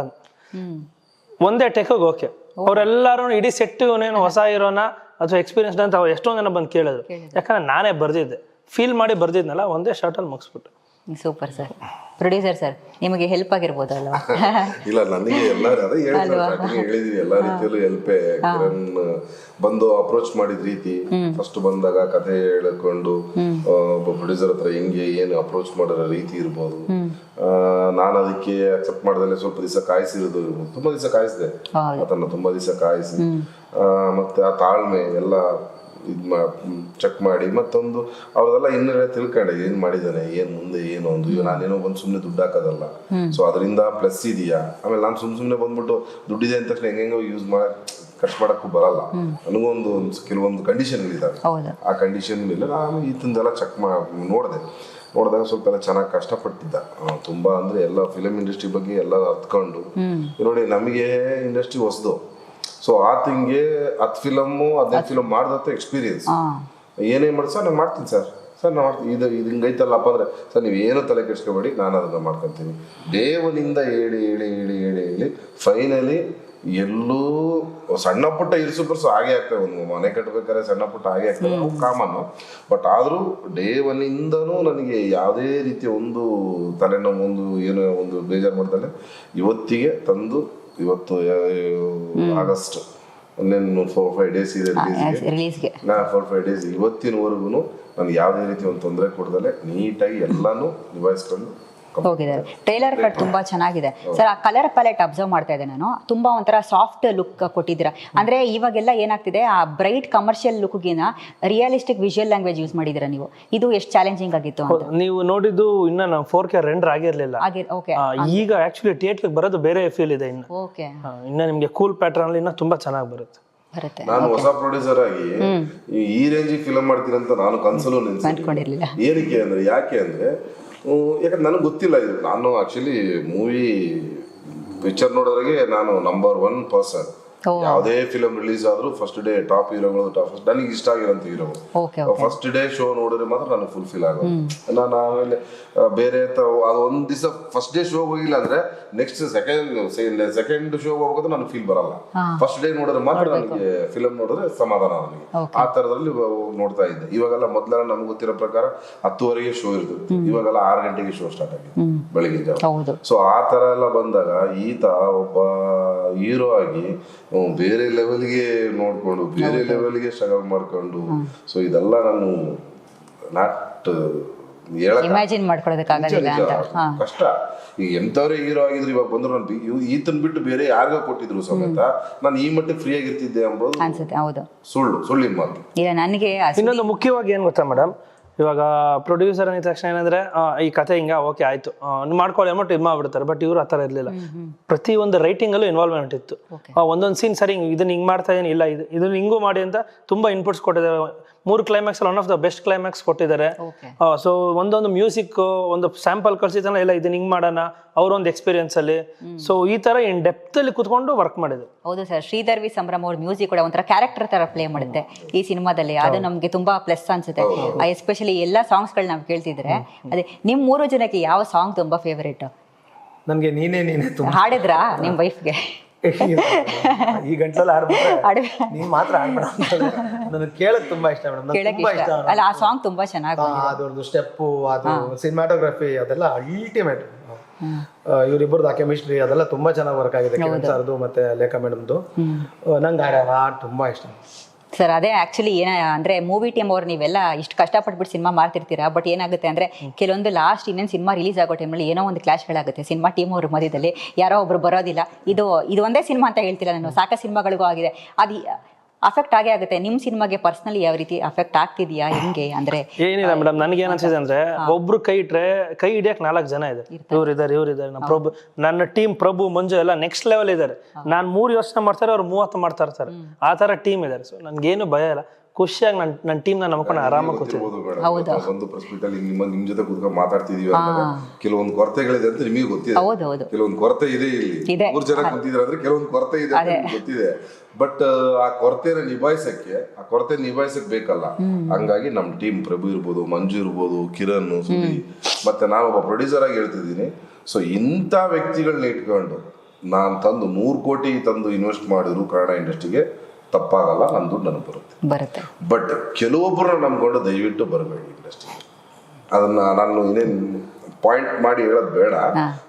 ಒಂದೇ ಟೇಕಾಗ ಓಕೆ. ಅವರೆಲ್ಲರೂ ಇಡೀ ಸೆಟ್ ಇವನೇನು ಹೊಸ ಹೀರೋನ ಅಥವಾ ಎಕ್ಸ್ಪೀರಿಯನ್ಸ್ ಅಂತ ಎಷ್ಟೊಂದು ಜನ ಬಂದು ಕೇಳಿದ್ರು. ಯಾಕಂದ್ರೆ ನಾನೇ ಬರ್ದಿದ್ದೆ, ಫೀಲ್ ಮಾಡಿ ಬರ್ದಿದ್ನಲ್ಲ, ಒಂದೇ ಶಾರ್ಟಲ್ಲಿ ಮುಗಿಸ್ಬಿಟ್ಟು. Super sir. ಪ್ರೊಡ್ಯೂಸರ್ ಸರ್, ನಿಮಗೆ ಹೆಲ್ಪ್ ಆಗಿರ್ಬೋದಲ್ವಾ? ಇಲ್ಲ, ನನಗೆ ಎಲ್ಲ ಅದೇ ಹೇಳಿದೀನಿ, ಎಲ್ಲಾ ರೀತಿಯಲ್ಲೂ ಹೆಲ್ಪೇ. ಕಿರಣ್ ಬಂದು ಅಪ್ರೋಚ್ ಮಾಡಿದ ರೀತಿ, ಫಸ್ಟ್ ಬಂದಾಗ ಕಥೆ ಹೇಳ್ಕೊಂಡು ಒಬ್ಬ ಪ್ರೊಡ್ಯೂಸರ್ ಹತ್ರ ಹೆಂಗೆ ಏನು ಅಪ್ರೋಚ್ ಮಾಡೋ ರೀತಿ ಇರ್ಬೋದು. ನಾನು ಅದಕ್ಕೆ ಅಕ್ಸೆಪ್ಟ್ ಮಾಡ್ದಲ್ಲೇ ಸ್ವಲ್ಪ ದಿವಸ ಕಾಯಿಸಿರೋದು ಇರ್ಬೋದು. ತುಂಬಾ ದಿವಸ ಕಾಯಿಸಿದೆ ಅದನ್ನ, ತುಂಬಾ ದಿವಸ ಕಾಯಿಸಿ ಮತ್ತೆ ಆ ತಾಳ್ಮೆ ಎಲ್ಲ ಚೆಕ್ ಮಾಡಿ ಮತ್ತೊಂದು ಅವ್ರದೆಲ್ಲ ಇನ್ನೆಲ್ಲ ತಿಳ್ಕೊಂಡೆ, ಏನ್ ಮಾಡಿದಾನೆ, ಏನ್ ಮುಂದೆ ಏನು ಒಂದು. ಈಗ ನಾನೇನೋ ಬಂದು ಸುಮ್ನೆ ದುಡ್ಡು ಹಾಕೋದಲ್ಲ, ಸೊ ಅದರಿಂದ ಪ್ಲಸ್ ಇದೆಯಾ. ಆಮೇಲೆ ನಾನು ಸುಮ್ನೆ ಬಂದ್ಬಿಟ್ಟು ದುಡ್ಡಿದೆ ಅಂದ ತಕ್ಷಣ ಹೆಂಗೋ ಯೂಸ್ ಖರ್ಚು ಮಾಡಕ್ಕೂ ಬರಲ್ಲ. ನನಗೊಂದು ಕೆಲವೊಂದು ಕಂಡೀಷನ್ಗಳಿದ್ದಾವೆ. ಆ ಕಂಡೀಷನ್ ಮೇಲೆ ನಾನು ಈತಂದೆಲ್ಲ ಚೆಕ್ ನೋಡಿದಾಗ ಸ್ವಲ್ಪ ಎಲ್ಲ ಚೆನ್ನಾಗಿ ಕಷ್ಟಪಟ್ಟಿದ್ದ ತುಂಬಾ. ಅಂದ್ರೆ ಎಲ್ಲ ಫಿಲಮ್ ಇಂಡಸ್ಟ್ರಿ ಬಗ್ಗೆ ಎಲ್ಲ ಅರ್ತ್ಕೊಂಡು, ನೋಡಿ ನಮಗೆ ಇಂಡಸ್ಟ್ರಿ ಹೊಸದು. ಸೊ ಆತಂಗೆ 10 ಫಿಲಮ್ಮು 15 ಫಿಲಮ್ ಮಾಡ್ದತ್ತ ಎಕ್ಸ್ಪೀರಿಯನ್ಸ್. ಏನೇನು ಮಾಡಿ ಸರ್ ನಾನು ಮಾಡ್ತೀನಿ ಸರ್ ನಾ ಮಾಡ್ತೀನಿ, ಇದು ಹಿಂಗೈತಲ್ಲಪ್ಪ ಅಂದ್ರೆ ಸರ್ ನೀವು ಏನು ತಲೆ ಕೆಡ್ಸ್ಕೊಬೇಡಿ, ನಾನು ಅದನ್ನ ಮಾಡ್ಕೊತೀನಿ. ಡೇವನಿಂದ ಹೇಳಿ ಫೈನಲಿ ಎಲ್ಲೂ ಸಣ್ಣ ಪುಟ್ಟ ಇರಿಸುಪರ್ಸು ಹಾಗೆ ಆಗ್ತವೆ. ಒಂದು ಮನೆ ಕಟ್ಟಬೇಕಾದ್ರೆ ಸಣ್ಣ ಪುಟ್ಟ ಹಾಗೆ ಆಗ್ತವೆ, ಅವು ಕಾಮನ್. ಬಟ್ ಆದರೂ ಡೇವನಿಂದನೂ ನನಗೆ ಯಾವುದೇ ರೀತಿಯ ಒಂದು ತಲೆನೋವು, ಒಂದು ಏನೋ ಒಂದು ಬೇಜಾರು ಮಾಡ್ತಾನೆ ಇವತ್ತಿಗೆ ತಂದು. ಇವತ್ತು ಆಗಸ್ಟ್ ಇನ್ನೇನು 4-5 ಡೇಸ್ ಇದೆ ರಿಲೀಸ್ಗೆ. 4-5 ಡೇಸ್ ಇವತ್ತಿನವರೆಗೂ ನನಗೆ ಯಾವುದೇ ರೀತಿ ಒಂದು ತೊಂದರೆ ಕೊಡ್ದಲೆ ನೀಟಾಗಿ ಎಲ್ಲಾನು ನಿಭಾಯಿಸ್ಕೊಂಡು ಹೋಗಿದ್ದಾರೆ. ಟ್ರೈಲರ್ ಕಟ್ ತುಂಬಾ ಚೆನ್ನಾಗಿದೆ ಸರ್. ಆ ಕಲರ್ ಪ್ಯಾಲೆಟ್ ಅಬ್ಸರ್ವ್ ಮಾಡ್ತಾ ಇದ್ದೆ ನಾನು, ತುಂಬಾ ಒಂಥರ ಸಾಫ್ಟ್ ಲುಕ್ ಕೊಟ್ಟಿದ್ದೀರಾ. ಅಂದ್ರೆ ಇವಾಗೆಲ್ಲ ಏನಾಗ್ತಿದೆ, ಆ ಬ್ರೈಟ್ ಕಮರ್ಷಿಯಲ್ ಲುಕ್ಗಿನ ರಿಯಲಿಸ್ಟಿಕ್ ವಿಜುವಲ್ ಲ್ಯಾಂಗ್ವೇಜ್ ಯೂಸ್ ಮಾಡಿದ್ದೀರಾ ನೀವು. ಇದು ಎಷ್ಟು ಚಾಲೆಂಜಿಂಗ್ ಆಗಿತ್ತು ಅಂತ. ನೀವು ನೋಡಿದ್ದು ಇನ್ನ 4K ರೆಂಡರ್ ಆಗಿರ್ಲಿಲ್ಲ. ಈಗ ಆಕ್ಚುಲಿ ಥಿಯೇಟರ್ ಬರೋದು ಬೇರೆ ಫೀಲ್ ಇದೆ. ಇನ್ನ ನಿಮ್ಗೆ ಕೂಲ್ ಪ್ಯಾಟರ್ನ್ ಅಲ್ಲಿ ಇನ್ನ ತುಂಬಾ ಚೆನ್ನಾಗಿ ಬರುತ್ತೆ. ನಾನು ಹೊಸ ಪ್ರೊಡ್ಯೂಸರ್ ಆಗಿ ಈ ರೇಂಜ್ ಫಿಲಂ ಮಾಡ್ತೀನಿ ಅಂತ ನಾನು ಕನ್ಸಲು ನೆನ್ಸ್ಕೊಂಡಿರ್ಲಿಲ್ಲ. ಏನಕ್ಕೆ ಅಂದ್ರೆ ಯಾಕೆ ಅಂದ್ರೆ ಯಾಕಂದ್ರೆ ನನಗೆ ಗೊತ್ತಿಲ್ಲ ಇದು. ನಾನು ಆಕ್ಚುಲಿ ಮೂವಿ ಪಿಕ್ಚರ್ ನೋಡೋದ್ರಾಗೆ ನಾನು ನಂಬರ್ 1 ಪರ್ಸನ್. ಯಾವುದೇ ಫಿಲಮ್ ರಿಲೀಸ್ ಆದ್ರೂ ಫಸ್ಟ್ ಡೇ ಟಾಪ್ ಹೀರೋಗಳು, ನನಗೆ ಇಷ್ಟ ಆಗಿರೋಂಥ ಹೀರೋ ಫಸ್ಟ್ ಡೇ ಶೋ ನೋಡಿದ್ರೆ ಮಾತ್ರ ನನಗೆ ಫುಲ್ಫಿಲ್ ಆಗೋದು. ನಾನು ಆಮೇಲೆ ಬೇರೆ ಅದು ಒಂದ್ ದಿವಸ ಫಸ್ಟ್ ಡೇ ಶೋ ಹೋಗಿಲ್ಲ ಅಂದ್ರೆ ನೆಕ್ಸ್ಟ್ ಸೆಕೆಂಡ್ ಶೋ ಹೋಗೋದು ನನಗೆ ಫೀಲ್ ಬರಲ್ಲ. ಫಸ್ಟ್ ಡೇ ನೋಡಿದ್ರೆ ಮಾತ್ರ ನನಗೆ ಫಿಲಮ್ ನೋಡಿದ್ರೆ ಸಮಾಧಾನ ನನಗೆ. ಆ ತರದಲ್ಲಿ ನೋಡ್ತಾ ಇದ್ದೆ. ಇವಾಗೆಲ್ಲ ಮೊದ್ಲೆಲ್ಲ ನಮ್ಗೆ ಗೊತ್ತಿರೋ ಪ್ರಕಾರ 10:30ಗೆ ಶೋ ಇರ್ತದೆ, ಇವಾಗೆಲ್ಲ 6 ಗಂಟೆಗೆ ಶೋ ಸ್ಟಾರ್ಟ್ ಆಗಿದೆ ಬೆಳಗಿನ ಜಾವ. ಸೊ ಆ ತರ ಎಲ್ಲ ಬಂದಾಗ ಈತ ಒಬ್ಬ ಹೀರೋ ಆಗಿ ಬೇರೆ ಲೆವೆಲ್ಗೆ ನೋಡ್ಕೊಂಡು ಬೇರೆ ಲೆವೆಲ್ಗೆ ಸ್ಟ್ರಗಲ್ ಮಾಡ್ಕೊಂಡು, ಸೊ ಇದೆಲ್ಲ ನಾನು ನಾಟ್ ಇಮ್ಯಾಜಿನ್ ಮಾಡ್ಕೊಳ್ಳೋದಕ್ಕಾಗಲ್ಲ ಅಂತ ಕಷ್ಟ. ಈಗ ಎಂತವ್ರೆ ಹೀರೋ ಆಗಿದ್ರು ಇವಾಗ ಬಂದ್ರು ನಾನು ಈತನ್ ಬಿಟ್ಟು ಬೇರೆ ಯಾರಿಗೋ ಕೊಟ್ಟಿದ್ರು ಸಮೇತ ನಾನು ಈ ಮಟ್ಟಿಗೆ ಫ್ರೀ ಆಗಿರ್ತಿದ್ದೆ ಎಂಬುದು ಅನ್ಸುತ್ತೆ. ಹೌದು, ಸುಳ್ಳಿನ ಮಾತು. ನನಗೆ ಇನ್ನೊಂದು ಮುಖ್ಯವಾಗಿ ಏನ್ ಗೊತ್ತಾ ಮೇಡಮ್, ಇವಾಗ ಪ್ರೊಡ್ಯೂಸರ್ ಅಂದ ತಕ್ಷಣ ಏನಂದ್ರೆ ಈ ಕತೆ ಹಿಂಗ ಓಕೆ ಆಯ್ತು ಮಾಡ್ಕೊಳ್ಳಿ ಅಮೌಂಟ್ ಇದು ಮಾಡ್ಬಿಡ್ತಾರೆ. ಬಟ್ ಇವ್ರು ಆ ಥರ ಇರಲಿಲ್ಲ. ಪ್ರತಿ ಒಂದು ರೈಟಿಂಗ್ ಅಲ್ಲೂ ಇನ್ವಾಲ್ವ್ಮೆಂಟ್ ಇತ್ತು. ಒಂದೊಂದು ಸೀನ್ ಸರಿ ಇದನ್ನ ಹಿಂಗ್ ಮಾಡ್ತಾ ಇದೀನಿ, ಇಲ್ಲ ಇದನ್ನ ಹಿಂಗೂ ಮಾಡಿ ಅಂತ ತುಂಬಾ ಇನ್ಪುಟ್ಸ್ ಕೊಟ್ಟಿದ್ದಾರೆ. 3 climax one of the best climax ಕೊಟ್ಟಿದ್ದಾರೆ. ಸೊ ಒಂದೊಂದು ಮ್ಯೂಸಿಕ್ ಒಂದು ಸ್ಯಾಂಪಲ್ ಕಳ್ಸಿದ್ದಾನೆ, ಇಲ್ಲ ಇದನ್ನ ಹಿಂಗ್ ಮಾಡೋಣ ಅವ್ರೊಂದು ಎಕ್ಸ್ಪೀರಿಯನ್ಸ್ ಅಲ್ಲಿ. ಸೊ ಈ ತರ ಇನ್ ಡೆಪ್ತ್ ಅಲ್ಲಿ ಕುತ್ಕೊಂಡು ವರ್ಕ್ ಮಾಡಿದ್ರು. ಹೌದು ಸರ್, ಶ್ರೀಧರ್ ವಿ ಸಂಭ್ರಮ್ ಅವ್ರ ಮ್ಯೂಸಿಕ್ ಕೂಡ ಒಂಥರ ಕ್ಯಾರೆಕ್ಟರ್ ತರ ಪ್ಲೇ ಮಾಡುತ್ತೆ ಈ ಸಿನಿಮಾದಲ್ಲಿ. ಅದು ನಮ್ಗೆ ತುಂಬಾ ಪ್ಲಸ್ ಅನ್ಸುತ್ತೆ. ಎಸ್ಪೆಷಲಿ ಎಲ್ಲಾ ಸಾಂಗ್ಸ್ ಗಳು ನಾವು ಕೇಳ್ತಿದ್ರೆ. ಅದೇ ನಿಮ್ 3 ಜನಕ್ಕೆ ಯಾವ ಸಾಂಗ್ ತುಂಬಾ ಫೇವರೇಟ್? ನನ್ಗೆ ನೀನೇ ಹಾಡಿದ್ರಾ ನಿಮ್ ವೈಫ್ಗೆ? ಈ ಗಂಟಲಲ್ಲಿ ಹಾಡ್ಬಿಟ್ರೆ ನೀನ್ ಮಾತ್ರ ಹಾಡ್ಬೇಡ. ನನಗೆ ಕೇಳಕ್ ತುಂಬಾ ಇಷ್ಟ ಮೇಡಮ್. ತುಂಬಾ ಇಷ್ಟ ಅಲ್ಲ, ಆ ಸಾಂಗ್ ತುಂಬಾ ಚೆನ್ನಾಗಿ ಅದೊಂದು ಸ್ಟೆಪ್ಪು, ಅದು ಸಿನಿಮಾಟೋಗ್ರಫಿ ಅದೆಲ್ಲ ಅಲ್ಟಿಮೇಟ್. ಇವರಿಬ್ಬರದು ಆ ಕೆಮಿಸ್ಟ್ರಿ ಅದೆಲ್ಲ ತುಂಬಾ ಚೆನ್ನಾಗಿ ವರ್ಕ್ ಆಗಿದೆ. ಕಿರಣ್ ಸರ್ದು ಮತ್ತೆ ಲೇಖಾ ಮೇಡಮ್ದು. ನಂಗೆ ಹಾಡು ತುಂಬಾ ಇಷ್ಟ ಸರ್. ಅದೇ ಆಕ್ಚುಲಿ ಅಂದ್ರೆ ಮೂವಿ ಟೀಮ್ ಅವ್ರು ನೀವೆಲ್ಲ ಇಷ್ಟು ಕಷ್ಟಪಟ್ಬಿಟ್ಟು ಸಿನಿಮಾ ಮಾಡ್ತಿರ್ತೀರಾ. ಬಟ್ ಏನಾಗುತ್ತೆ ಅಂದ್ರೆ ಕೆಲವೊಂದು ಲಾಸ್ಟ್ ಇನ್ನೇನು ಸಿನಿಮಾ ರಿಲೀಸ್ ಆಗೋ ಟೈಮಲ್ಲಿ ಏನೋ ಒಂದು ಕ್ಲಾಶ್ಗಳಾಗುತ್ತೆ ಸಿನಿಮಾ ಟೀಮ್ ಅವ್ರ ಮಧ್ಯದಲ್ಲಿ. ಯಾರೋ ಒಬ್ರು ಬರೋದಿಲ್ಲ. ಇದು ಒಂದೇ ಸಿನಿಮಾ ಅಂತ ಹೇಳ್ತಿಲ್ಲ ನಾನು, ಸಾಕ ಸಿನಿಮಾಗಳಿಗೂ ಆಗಿದೆ. ಅದು ಅಫೆಕ್ಟ್ ಆಗೇ ಆಗುತ್ತೆ. ನಿಮ್ಮ ಸಿನಿಮಾಗೆ ಪರ್ಸನಲಿ ಯಾವ ರೀತಿ ಅಫೆಕ್ಟ್ ಆಗ್ತಿದ್ಯಾ, ಹೆಂಗೆ ಅಂದ್ರೆ? ಏನಿಲ್ಲ ಮೇಡಮ್, ನನಗೆ ಏನ್ ಅನ್ಸಿದೆ ಅಂದ್ರೆ ಒಬ್ರು ಕೈ ಇಟ್ರೆ ಕೈ ಹಿಡಿಯಕ್ 4 ಜನ ಇದೆ. ಇವ್ರಿದ್ದಾರೆ ನಮ್ಮ ಪ್ರಭು, ನನ್ನ ಟೀಮ್ ಪ್ರಭು ಮಂಜು ಎಲ್ಲ ನೆಕ್ಸ್ಟ್ ಲೆವೆಲ್ ಇದ್ದಾರೆ. ನಾನ್ 3 ಯೋಚನೆ ಮಾಡ್ತಾರೆ, ಅವ್ರು 30 ಮಾಡ್ತಾ ಇರ್ತಾರೆ. ಆ ತರ ಟೀಮ್ ಇದಾರೆ. ಸೊ ನನ್ಗೇನು ಭಯ ಇಲ್ಲ, ಖುಷಿಯಾಗಿ ನನ್ನ ಟೀಮ್ ನ ನಂಬ್ಕೊಂಡು ಆರಾಮಾಗಿ ಕೂತಿರ್ಬೋದು. ಒಂದು ಪ್ರೆಸ್ ಮೀಟ್ ಅಲ್ಲಿ ನಿಮ್ ಜೊತೆ ಕೂತ್ಕೊಂಡು ಮಾತಾಡ್ತಿದೀವಿ ಅಂದಾಗ ಕೆಲವೊಂದು ಕೊರತೆಗಳಿದೆ ಅಂತ ನಿಮಗೆ ಗೊತ್ತಿದೆ. ಕೆಲವೊಂದು ಕೊರತೆ ಇದೆ, ಇಲ್ಲಿ 3 ಜನ ಕೂತಿದ್ರೆ ಅಂದ್ರೆ ಕೆಲವೊಂದು ಕೊರತೆ ಇದೆ ಅಂತ ಗೊತ್ತಿದೆ. ಬಟ್ ಆ ಕೊರತೆನ ನಿಭಾಯಿಸಕ್ ಬೇಕಲ್ಲ. ಹಂಗಾಗಿ ನಮ್ ಟೀಮ್ ಪ್ರಭು ಇರ್ಬೋದು, ಮಂಜು ಇರ್ಬೋದು, ಕಿರಣ್, ಸುದಿ, ಮತ್ತೆ ನಾನೊಬ್ಬ ಪ್ರೊಡ್ಯೂಸರ್ ಆಗಿ ಹೇಳ್ತಿದ್ದೀನಿ. ಸೊ ಇಂಥ ವ್ಯಕ್ತಿಗಳನ್ನ ಇಟ್ಕೊಂಡು ನಾನ್ ತಂದು 100 ಕೋಟಿ ತಂದು ಇನ್ವೆಸ್ಟ್ ಮಾಡಿದ್ರು ಕನ್ನಡ ಇಂಡಸ್ಟ್ರಿಗೆ ತಪ್ಪಾಗಲ್ಲ, ನನ್ನ ದುಡ್ಡು ನನಗೆ ಬರುತ್ತೆ. ಬಟ್ ಕೆಲವೊಬ್ಬರನ್ನ ನಂಬ್ಕೊಂಡು ದಯವಿಟ್ಟು ಬರಬೇಡಿ ಇಂಡಸ್ಟ್ರಿಗೆ. ಅದನ್ನ ನಾನು ಇನ್ನೇನು ಪಾಯಿಂಟ್ ಮಾಡಿ ಹೇಳೋದು ಬೇಡ.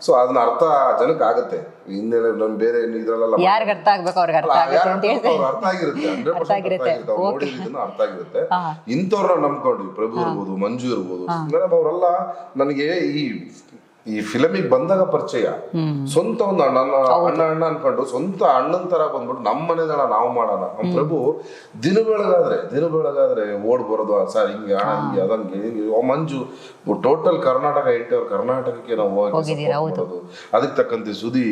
ಸೊ ಅದನ್ನ ಅರ್ಥ ಜನಕ್ಕೆ ಆಗುತ್ತೆ. ಹಿಂದೆ ನಮ್ ಬೇರೆ ಇದ್ರಲ್ಲೆಲ್ಲ ಯಾರಿಗೆ ಅರ್ಥ ಆಗ್ಬೇಕು ಅವ್ರಿಗೆ ಅರ್ಥ ಆಗುತ್ತೆ ಅಂತ ಹೇಳ್ತಾರೆ. ಅರ್ಥ ಆಗಿರುತ್ತೆ, 100% ನೋಡಿದ್ದನ್ನು ಅರ್ಥ ಆಗಿರುತ್ತೆ. ಇಂಥವ್ರನ್ನ ನಂಬ್ಕೊಂಡು ಪ್ರಭು ಇರ್ಬೋದು, ಮಂಜು ಇರ್ಬೋದು, ಮೇಡಮ್ ಅವರೆಲ್ಲ ನನಗೆ ಈ ಫಿಲಮಿಗೆ ಬಂದಾಗ ಪರಿಚಯ. ಸ್ವಂತ ಒಂದು ಅಣ್ಣ ಅನ್ಕೊಂಡು ಸ್ವಂತ ಅಣ್ಣನ ತರ ಬಂದ್ಬಿಟ್ಟು ನಮ್ಮ ಮನೆದಣ ನಾವು ಮಾಡೋಣ. ನಮ್ಮ ಪ್ರಭು ದಿನ ಬೆಳಗಾದ್ರೆ ಓಡ್ ಬರೋದು, ಸರ್ ಹಿಂಗೆ ಹಿಂಗೆ ಅದಂಗೆ ಮಂಜು ಟೋಟಲ್ ಕರ್ನಾಟಕ ಕರ್ನಾಟಕಕ್ಕೆ ನಾವು ಹೋಗಿ ಅದಕ್ಕೆ ತಕ್ಕಂತೆ ಸುದಿ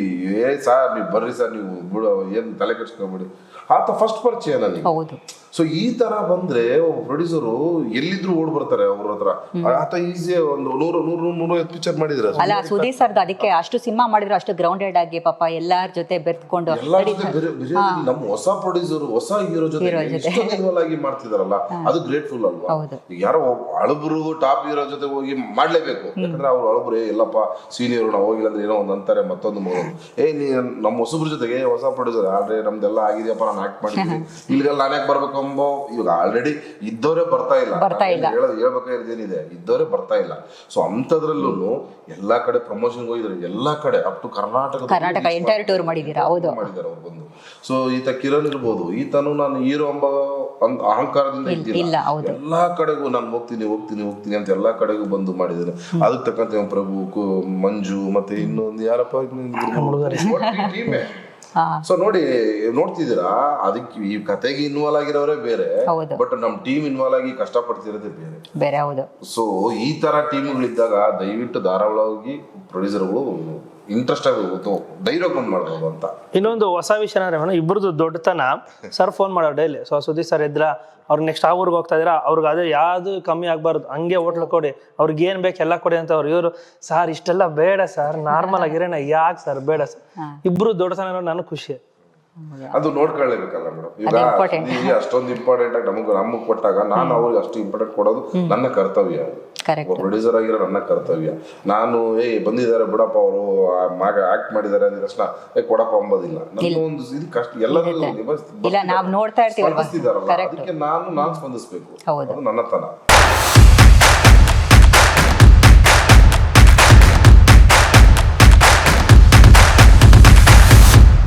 ಸಾರ್ ನೀವು ಬರ್ರಿ ಸರ್, ನೀವು ಏನ್ ತಲೆ ಕೆಡ್ಸ್ಕೊಬೇಡಿ ಆತ ಫಸ್ಟ್ ಪರಿಚಯ ನನಗೆ. ಸೊ ಈ ತರ ಬಂದ್ರೆ ಒಬ್ಬ ಪ್ರೊಡ್ಯೂಸರು ಎಲ್ಲಿದ್ರು ಓಡ್ ಬರ್ತಾರೆ ಅವ್ರ ಹತ್ರ. ಆತ ಈಸಿ ಒಂದು 100-150 ಪಿಕ್ಚರ್ ಮಾಡಿದ್ರೆ ಅಲ್ಲ ಸುದೀಪ್ ಸರ್ದು, ಅದಕ್ಕೆ ಅಷ್ಟು ಸಿನಿಮಾ ಮಾಡಿದ್ರು, ಅಷ್ಟು ಗ್ರೌಂಡೆಡ್ ಆಗಿ ಪಾಪ ಎಲ್ಲಾರ ಜೊತೆ ಬೆರ್ತ್ಕೊಂಡು ನಮ್ಮ ಹೊಸ ಪ್ರೊಡ್ಯೂಸರ್ ಹೊಸ ಹೀರೋ ಜೊತೆ ಇನ್ವಾಲ್ವ್ ಆಗಿ ಮಾಡ್ತಿದಾರಲ್ಲ, ಅದು ಗ್ರೇಟ್ಫುಲ್ ಅಲ್ವಾ? ಈಗ ಯಾರೋ ಹಳಬ್ರು ಟಾಪ್ ಹೀರೋ ಜೊತೆ ಹೋಗಿ ಮಾಡ್ಲೇಬೇಕು, ಯಾಕಂದ್ರೆ ಅವ್ರು ಹಳಬ್ರು ಎಲ್ಲಪ್ಪ ಸೀನಿಯರ್ ನಾವು ಹೋಗಿಲ್ಲ ಅಂದ್ರೆ ಏನೋ ಒಂದ್ ಅಂತಾರೆ. ಮತ್ತೊಂದು ನೀ ನಮ್ಮ ಹೊಸಬ್ರ ಜೊತೆಗೆ ಹೊಸ ಪ್ರೊಡ್ಯೂಸರ್ ಆದ್ರೆ ನಮ್ದೆಲ್ಲ ಆಗಿದೆಯಪ್ಪ, ನಾನು ಆಕ್ಟ್ ಮಾಡಿದ್ದೀನಿ, ಇಲ್ಲಿಗೆಲ್ಲ ನಾನೇ ಬರ್ಬೇಕು ಅಂಬೋ ಇವಾಗ ಆಲ್ರೆಡಿ ಇದ್ದವರೇ ಬರ್ತಾ ಇಲ್ಲ. ಹೇಳ್ಬೇಕಾಗಿದ್ದೇನಿದೆ, ಇದ್ದವರೇ ಬರ್ತಾ ಇಲ್ಲ. ಸೊ ಅಂತದ್ರಲ್ಲೂ ಎಲ್ಲಾ ಕಡೆ ಪ್ರಮೋಷನ್ ಹೋಗಿದ್ರೆ, ಎಲ್ಲಾ ಕಡೆ up to Karnataka entire tour ಮಾಡಿದ್ದಾರೆ ಅವ್ರು ಬಂದು. ಸೊ ಈತ ಕಿರಣ್ ಇರ್ಬೋದು, ಈತನು ನಾನು ಹೀರೋ ಎಂಬ ಅಹಂಕಾರದಿಂದ ಇದ್ದಿಲ್ಲ, ಎಲ್ಲಾ ಕಡೆಗೂ ನಾನು ಹೋಗ್ತೀನಿ ಅಂತ ಎಲ್ಲಾ ಕಡೆಗೂ ಬಂದು ಮಾಡಿದ್ದೇನೆ. ಅದಕ್ಕೆ ತಕ್ಕಂತೆ ಪ್ರಭು, ಮಂಜು, ಮತ್ತೆ ಇನ್ನೊಂದು ಯಾರಪ್ಪ ಟೀಮೇ. ಸೊ ನೋಡ್ತಿದ್ದೀರಾ, ಅದಕ್ಕೆ ಈ ಕತೆಗೆ ಇನ್ವಾಲ್ವ್ ಆಗಿರೋರೇ ಬೇರೆ, ಬಟ್ ನಮ್ ಟೀಮ್ ಇನ್ವಾಲ್ವ್ ಆಗಿ ಕಷ್ಟ ಪಡ್ತಿರೋದೇ ಬೇರೆ. ಸೊ ಈ ತರ ಟೀಮ್ಗಳಿದ್ದಾಗ ದಯವಿಟ್ಟು ಧಾರಾವಾಳವಾಗಿ ಪ್ರೊಡ್ಯೂಸರ್ಗಳು ಇಂಟ್ರೆಸ್ಟ್ ಆಗಿ ಧೈರ್ಯ ಬಂದ್ ಮಾಡ್ಬೋದು ಅಂತ. ಇನ್ನೊಂದು ಹೊಸ ವಿಷಯ ಅಂದ್ರೆ ಇಬ್ಬರದು ದೊಡ್ಡತನ. ಸರ್ ಫೋನ್ ಮಾಡೋರು ಡೈಲಿ, ಸೊ ಸುದೀಪ್ ಸರ್ ಇದ್ರ ಅವ್ರಿಗೆ ನೆಕ್ಸ್ಟ್ ಆ ಊರಿಗೆ ಹೋಗ್ತಾ ಇದ್ರ, ಅವ್ರಿಗೆ ಅದೇ ಯಾವ್ದು ಕಮ್ಮಿ ಆಗ್ಬಾರ್ದು, ಹಂಗೆ ಹೋಟ್ಲ್ ಕೊಡಿ, ಅವ್ರಿಗೆ ಏನ್ ಬೇಕು ಎಲ್ಲ ಕೊಡಿ ಅಂತ. ಅವ್ರು ಇವರು ಸರ್ ಇಷ್ಟೆಲ್ಲ ಬೇಡ ಸರ್, ನಾರ್ಮಲ್ ಆಗಿರೋಣ, ಯಾಕೆ ಸರ್ ಬೇಡ ಸರ್. ಇಬ್ರು ದೊಡ್ಡತನ ನನಗೆ ಖುಷಿ. ಅದು ನೋಡ್ಕೊಳ್ಳೇಬೇಕಲ್ಲ ಮೇಡಮ್. ಈಗ ಅಷ್ಟೊಂದು ಇಂಪಾರ್ಟೆಂಟ್ ಆಗಿ ನಮಗ್ ಕೊಟ್ಟಾಗ ನಾನು ಅವ್ರಿಗೆ ಅಷ್ಟು ಇಂಪಾರ್ಟೆಂಟ್ ಕೊಡೋದು ನನ್ನ ಕರ್ತವ್ಯ. ಪ್ರೊಡ್ಯೂಸರ್ ಆಗಿರೋ ನನ್ನ ಕರ್ತವ್ಯ. ನಾನು ಬಂದಿದ್ದಾರೆ ಬಿಡಪ್ಪ, ಅವರು ಆಕ್ಟ್ ಮಾಡಿದ್ದಾರೆ ಅಂದ ತಕ್ಷಣ ಕೊಡಪ್ಪ ಅಂಬೋದಿಲ್ಲ. ನನ್ನ ಒಂದು ಇದು ಕಷ್ಟ ಎಲ್ಲದರಲ್ಲೂ ಸ್ಪಂದಿಸ್ತಿದಾರಲ್ಲ, ಅದಕ್ಕೆ ನಾನು ಸ್ಪಂದಿಸ್ಬೇಕು, ಅದು ನನ್ನತನ.